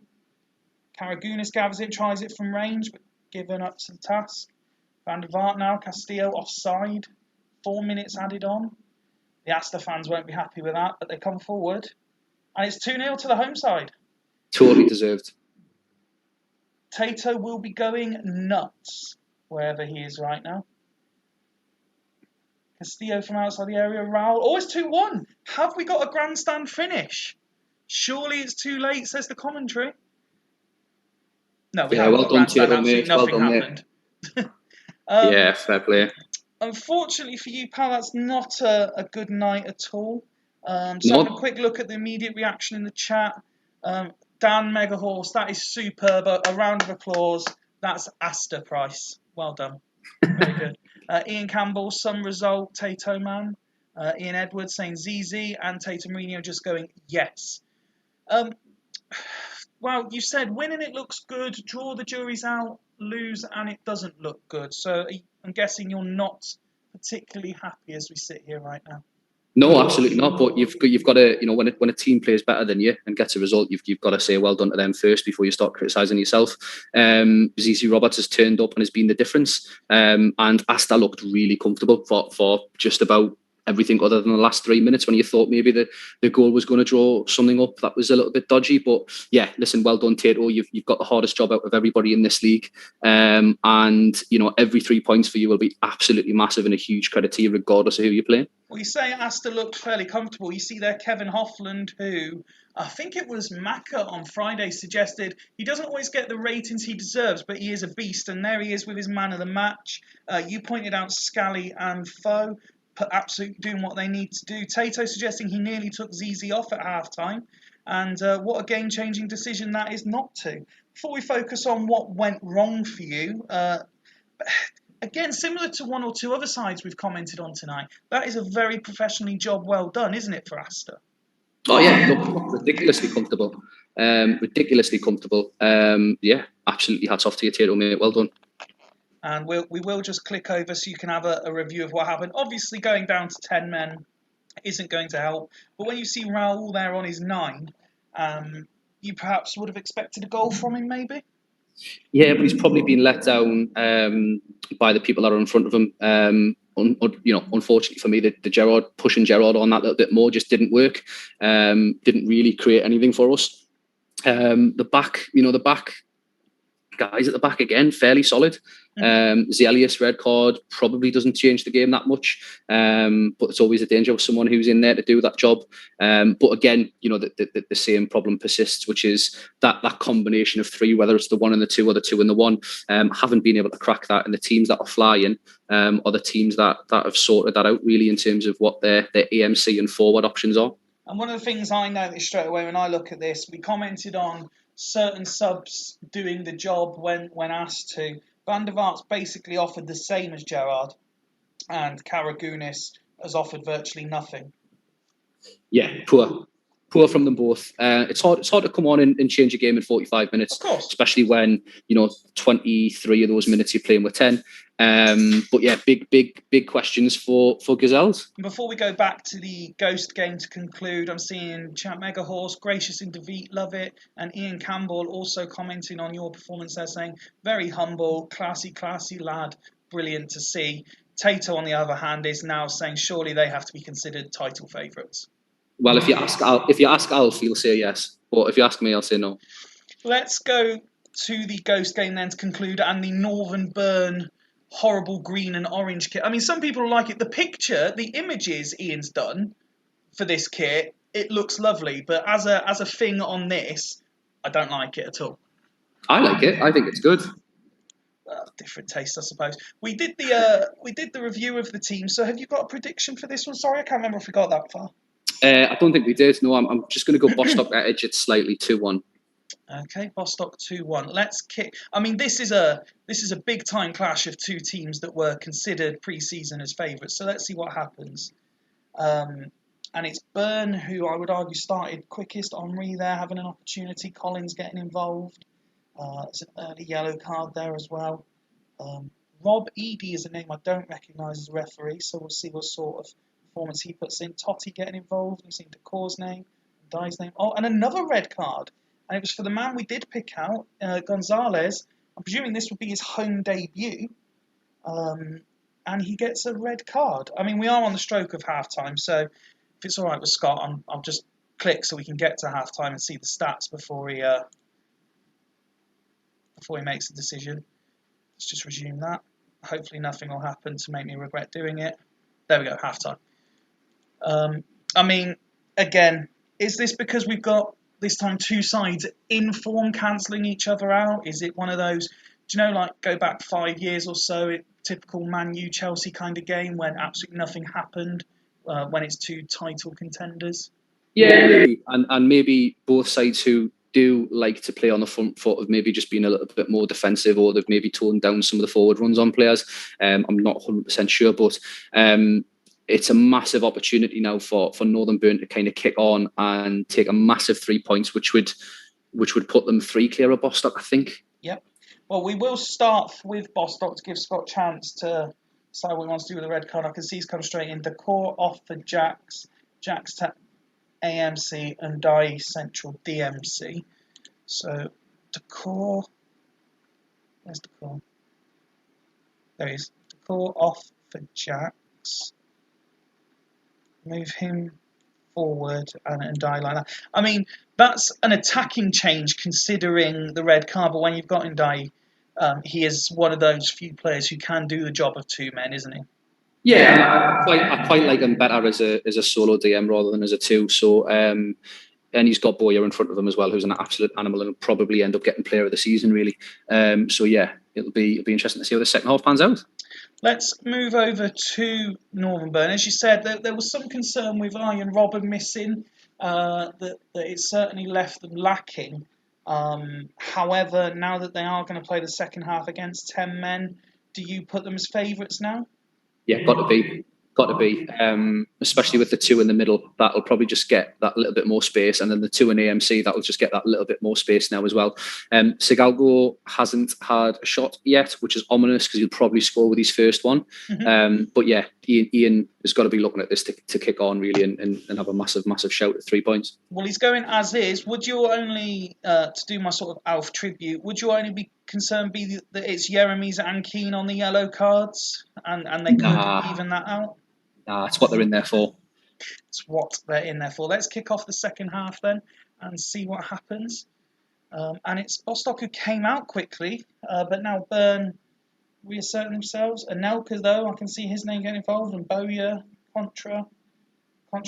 Karagunis gathers it, tries it from range, but given up to the task. Van der Vaart now, Castillo offside. 4 minutes added on. The Astor fans won't be happy with that, but they come forward. And it's 2-0 to the home side. Totally deserved. Tato will be going nuts wherever he is right now. Castillo from outside the area. Raul. Oh, it's 2-1. Have we got a grandstand finish? Surely it's too late, says the commentary. No, we haven't well got done, grandstand. Tato, Absolutely mate. nothing Well done, happened. Yeah, fair play. Unfortunately for you, pal, that's not a good night at all. So having a quick look at the immediate reaction in the chat. Dan Megahorse, that is superb. A round of applause. That's Astor price. Well done. Very good. Ian Campbell, some result, Tato man. Ian Edwards saying ZZ, and Tato Mourinho just going yes. Well, you said winning it looks good, draw the jury's out, lose and it doesn't look good. So I'm guessing you're not particularly happy as we sit here right now. No, absolutely not. But you've got to, when a team plays better than you and gets a result, you've got to say well done to them first before you start criticising yourself. ZZ Roberts has turned up and has been the difference. And Asta looked really comfortable for just about everything other than the last 3 minutes, when you thought maybe the goal was going to draw something up that was a little bit dodgy. But yeah, listen, well done, Tato. You've got the hardest job out of everybody in this league, and every 3 points for you will be absolutely massive and a huge credit to you, regardless of who you're playing. Well, you say Astor looked fairly comfortable. You see there Kevin Hoffland, who I think it was Maka on Friday suggested he doesn't always get the ratings he deserves, but he is a beast, and there he is with his man of the match. You pointed out Scally and Foe absolutely doing what they need to do. Tato suggesting he nearly took ZZ off at half-time, and what a game-changing decision that is not to. Before we focus on what went wrong for you, again, similar to one or two other sides we've commented on tonight, that is a very professionally job well done, isn't it, for Astor? Oh yeah, look, ridiculously comfortable. Yeah, absolutely hats off to you, Tato, mate. Well done. And we will just click over so you can have a review of what happened. Obviously, going down to 10 men isn't going to help. But when you see Raul there on his 9, you perhaps would have expected a goal from him, maybe? Yeah, but he's probably been let down by the people that are in front of him. Unfortunately for me, the Gerrard pushing Gerrard on that little bit more just didn't work. Didn't really create anything for us. The back guys at the back again, fairly solid. Zelius red card probably doesn't change the game that much, but it's always a danger with someone who's in there to do that job. But again, the same problem persists, which is that combination of 3, whether it's the 1 and the 2 or the 2 and the 1, haven't been able to crack that. And the teams that are flying are the teams that have sorted that out really in terms of what their AMC and forward options are. And one of the things I noticed straight away when I look at this, we commented on certain subs doing the job when asked to. Van der Vaart's basically offered the same as Gerrard, and Karagunis has offered virtually nothing. Yeah, poor from them both. It's hard to come on and change a game in 45 minutes, of course, especially when 23 of those minutes you're playing with 10. But yeah, big questions for Gazelles. Before we go back to the Ghost game to conclude, I'm seeing Chat Megahorse, gracious in defeat, love it, and Ian Campbell also commenting on your performance there, saying very humble, classy lad, brilliant to see. Tato, on the other hand, is now saying surely they have to be considered title favourites. Well, if you ask Alf, he'll say yes. But if you ask me, I'll say no. Let's go to the Ghost game then to conclude, and the Northern Burn horrible green and orange kit. I mean, some people like it. The images Ian's done for this kit, it looks lovely. But as a thing on this, I don't like it at all. I like it. I think it's good. Different taste, I suppose. We did the review of the team. So have you got a prediction for this one? Sorry, I can't remember if we got that far. I don't think we did. No, I'm just going to go Bostock at edge. It's slightly 2-1. Okay, Bostock 2-1. Let's kick. I mean, this is a big time clash of two teams that were considered pre-season as favourites. So let's see what happens. And it's Burn who I would argue started quickest. Henri there having an opportunity. Collins getting involved. It's an early yellow card there as well. Rob Eady is a name I don't recognise as referee, so we'll see what sort of performance he puts in. Totti getting involved. We've seen Decore's name, Dye's name. Oh, and another red card. And it was for the man we did pick out, Gonzalez. I'm presuming this would be his home debut. And he gets a red card. I mean, we are on the stroke of halftime, so if it's all right with Scott, I'll just click so we can get to halftime and see the stats before he makes a decision. Let's just resume that. Hopefully nothing will happen to make me regret doing it. There we go, halftime. I mean, again, is this because we've got this time two sides in form cancelling each other out? Is it one of those, do you know, like go back 5 years or so, typical Man U Chelsea kind of game when absolutely nothing happened, when it's two title contenders? Yeah, maybe. And maybe both sides who do like to play on the front foot of maybe just being a little bit more defensive, or they've maybe toned down some of the forward runs on players. I'm not 100% sure, but it's a massive opportunity now for Northern Burn to kind of kick on and take a massive 3 points, which would put them 3 clear of Bostock, I think. Yep. Well, we will start with Bostock to give Scott a chance to decide what he wants to do with the red card. I can see he's come straight in. Decore off for Jax. Jax to AMC and Dye Central DMC. So Decore. Where's Decore? There he is. Decore off for Jax. Move him forward and Dye like that. I mean, that's an attacking change considering the red card, but when you've got Ndai, he is one of those few players who can do the job of two men, isn't he? Yeah, I quite like him better as a solo DM rather than as a two. So, and he's got Boyer in front of him as well, who's an absolute animal and will probably end up getting player of the season, really. So yeah, it'll be interesting to see how the second half pans out. Let's move over to Northern Burn. As you said, there was some concern with Ian Robben missing, that it certainly left them lacking. However, now that they are going to play the second half against 10 men, do you put them as favourites now? Yeah, got to be. Especially with the two in the middle, that'll probably just get that little bit more space, and then the two in AMC, that'll just get that little bit more space now as well. Sigalgo hasn't had a shot yet, which is ominous because he'll probably score with his first one. Mm-hmm. But yeah, Ian has got to be looking at this to kick on really and have a massive shout at 3 points. Well, he's going as is. Would you only, to do my sort of Alf tribute, would you only be concerned that it's Jeremies and Keane on the yellow cards and they could even that out? Nah, it's what they're in there for. It's what they're in there for. Let's kick off the second half then and see what happens. And it's Bostock who came out quickly, but now Burn reasserting themselves. Anelka, though, I can see his name getting involved, and Bowyer, Contra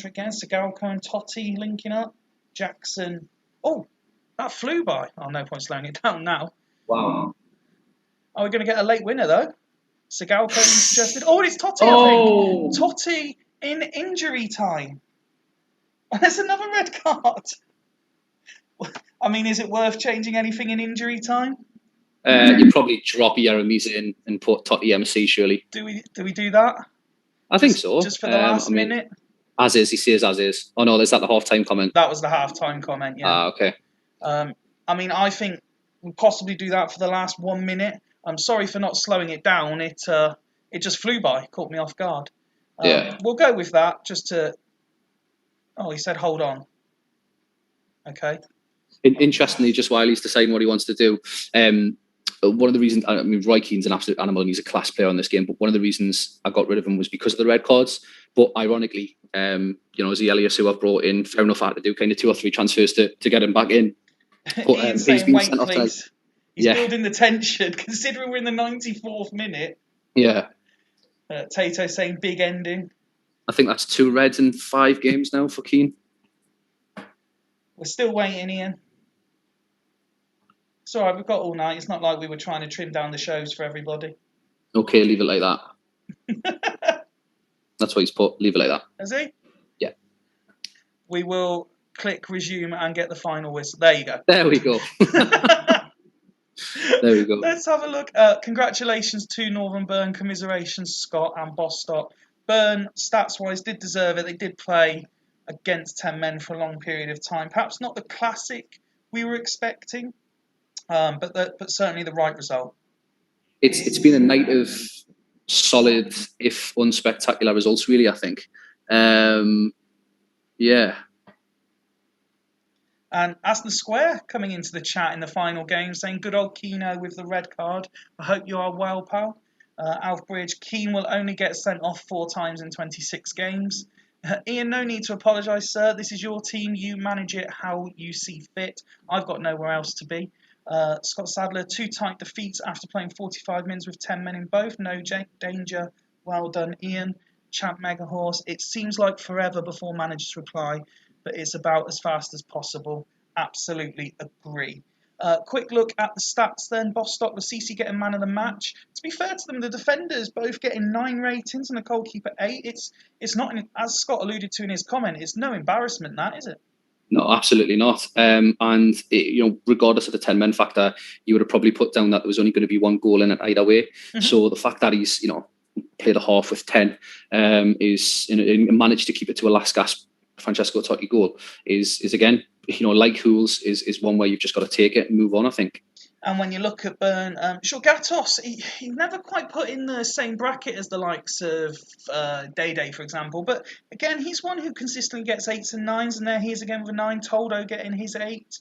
again, Sigalko and Totti linking up. Jackson. Oh, that flew by. Oh, no point slowing it down now. Wow. Are we going to get a late winner, though? Sigalko suggested. Oh, it's Totti, I think. Totti in injury time. There's another red card. I mean, is it worth changing anything in injury time? You probably drop Jeremies in and put Totti MC, surely. Do we do that? I think so. Just for the last minute? As is, he says as is. Oh no, is that the half-time comment? That was the half-time comment, yeah. Ah, okay. I mean, I think we'll possibly do that for the last 1 minute. I'm sorry for not slowing it down. It just flew by, caught me off guard. Yeah. We'll go with that just to... Oh, he said hold on. Okay. Interestingly, just while he's deciding what he wants to do, one of the reasons, I mean, Roy Keane's an absolute animal and he's a class player on this game, but one of the reasons I got rid of him was because of the red cards. But ironically, as Elias, who I've brought in, fair enough, I had to do kind of 2 or 3 transfers to get him back in. But he's been sent off tonight. He's building the tension, considering we're in the 94th minute. Yeah. Tato saying big ending. I think that's 2 reds in 5 games now for Keane. We're still waiting, Ian. It's all right, we've got all night. It's not like we were trying to trim down the shows for everybody. Okay, leave it like that. That's what he's put. Leave it like that. Has he? Yeah. We will click resume and get the final whistle. There you go. There we go. There we go. Let's have a look. Congratulations to Northern Burn. Commiserations, Scott and Bostock. Burn, stats-wise, did deserve it. They did play against 10 men for a long period of time. Perhaps not the classic we were expecting, but certainly the right result. It's been a night of solid, if unspectacular results, really, I think. Yeah. And Aston Square coming into the chat in the final game saying, good old Keno with the red card. I hope you are well, pal. Alf Bridge, Keane will only get sent off 4 times in 26 games. Ian, no need to apologise, sir. This is your team. You manage it how you see fit. I've got nowhere else to be. Scott Sadler, 2 tight defeats after playing 45 minutes with 10 men in both. No danger. Well done, Ian. Champ Megahorse. It seems like forever before managers reply, but it's about as fast as possible. Absolutely agree. Quick look at the stats then. Bostock, the CC getting man of the match. To be fair to them, the defenders both getting 9 ratings and the goalkeeper 8. It's not, as Scott alluded to in his comment, it's no embarrassment, that, is it? No, absolutely not. Regardless of the 10 men factor, you would have probably put down that there was only going to be 1 goal in it either way. Mm-hmm. So the fact that he's, played a half with 10, is managed to keep it to a last gasp Francesco Totti goal is again, like Hools, is one where you've just got to take it and move on, I think. And when you look at Byrne, Gatos, he never quite put in the same bracket as the likes of Day, for example. But again, he's one who consistently gets 8s and 9s, and there he is again with a 9. Toldo getting his 8.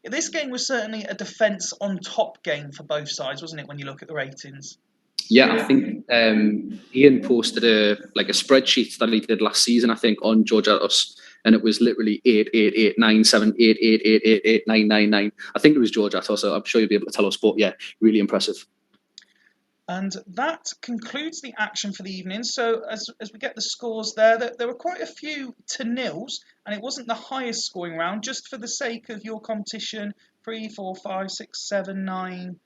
This game was certainly a defence on top game for both sides, wasn't it, when you look at the ratings? Yeah, I think Ian posted a spreadsheet that he did last season, I think, on Georgiatos, and it was literally 8, 8, 8, 9, 7, 8, 8, 8, 8, 8, 9, 9, 9. I think it was Georgiatos, so I'm sure you'll be able to tell us, but yeah, really impressive. And that concludes the action for the evening. So as we get the scores there were quite a few to nils, and it wasn't the highest scoring round, just for the sake of your competition, 3, 4, 5, 6, 7, 9,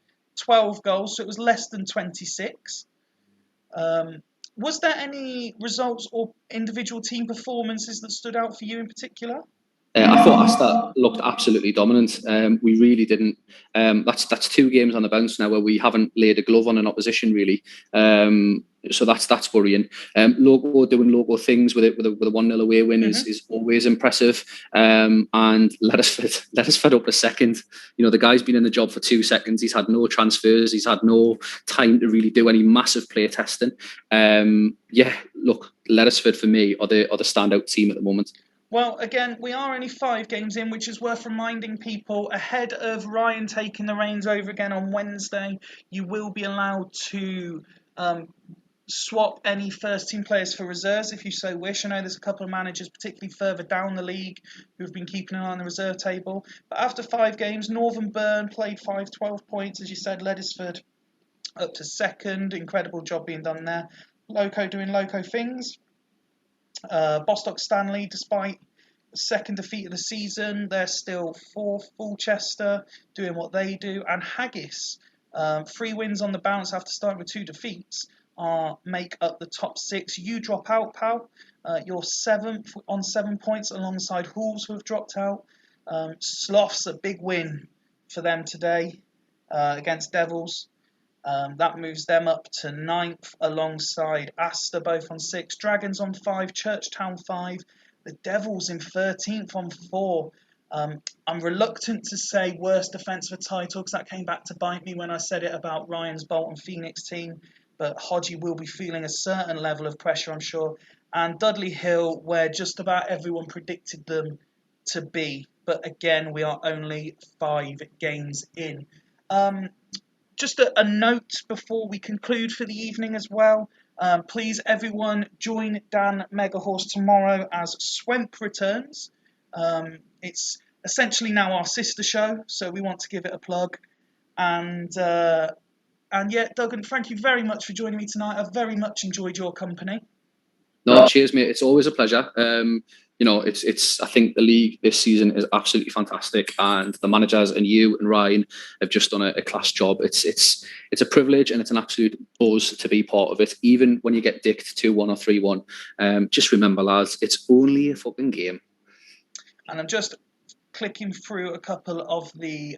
12 goals, so it was less than 26. Was there any results or individual team performances that stood out for you in particular? I thought Asta looked absolutely dominant. We really didn't. That's 2 games on the bounce now where we haven't laid a glove on an opposition really. So that's worrying. Logo doing logo things with a 1-0 away win is always impressive. And let us fed up a second. The guy's been in the job for 2 seconds. He's had no transfers. He's had no time to really do any massive play testing. Look, Lettersford for me are the standout team at the moment. Well, again, we are only 5 games in, which is worth reminding people ahead of Ryan taking the reins over again on Wednesday. You will be allowed to swap any first team players for reserves if you so wish. I know there's a couple of managers, particularly further down the league, who have been keeping an eye on the reserve table. But after 5 games, Northern Burn played 5, 12 points, as you said. Lettersford up to 2nd. Incredible job being done there. Loco doing Loco things. Bostock Stanley, despite the 2nd defeat of the season, they're still 4th. Fulchester doing what they do, and Haggis, 3 wins on the bounce after starting with 2 defeats, make up the top 6. You drop out, pal. You're 7th on 7 points alongside Hools, who have dropped out. Sloths, a big win for them today against Devils. That moves them up to 9th alongside Asta, both on 6. Dragons on 5, Churchtown 5. The Devils in 13th on 4. I'm reluctant to say worst defence for title because that came back to bite me when I said it about Ryan's Bolton Phoenix team. But Hodgie will be feeling a certain level of pressure, I'm sure. And Dudley Hill, where just about everyone predicted them to be. But again, we are only 5 games in. Just a note before we conclude for the evening as well. Please, everyone, join Dan Megahorse tomorrow as Swemp returns. It's essentially now our sister show, so we want to give it a plug. And yeah, Duggan, thank you very much for joining me tonight. I've very much enjoyed your company. No, cheers, mate. It's always a pleasure. It's. I think the league this season is absolutely fantastic, and the managers and you and Ryan have just done a class job. It's a privilege and it's an absolute buzz to be part of it. Even when you get dicked 2-1 or 3-1, just remember, lads, it's only a fucking game. And I'm just clicking through a couple of the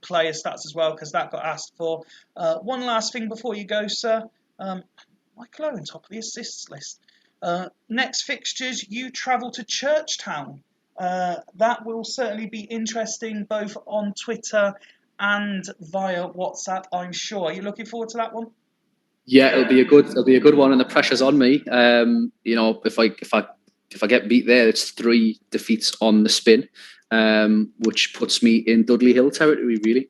player stats as well because that got asked for. One last thing before you go, sir. Michael Owen, top of the assists list. Next fixtures, you travel to Churchtown. That will certainly be interesting both on Twitter and via WhatsApp, I'm sure. Are you looking forward to that one? Yeah, it'll be a good one, and the pressure's on me. You know, if I get beat there, it's 3 defeats on the spin, which puts me in Dudley Hill territory, really.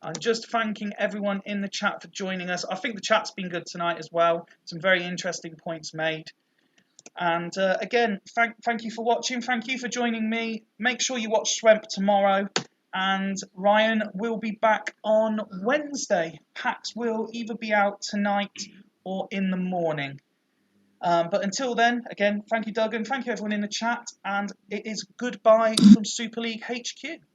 I'm just thanking everyone in the chat for joining us. I think the chat's been good tonight as well. Some very interesting points made. And again, thank you for watching. Thank you for joining me. Make sure you watch Swemp tomorrow. And Ryan will be back on Wednesday. Packs will either be out tonight or in the morning. But until then, again, thank you, Duggan. Thank you, everyone in the chat. And it is goodbye from Super League HQ.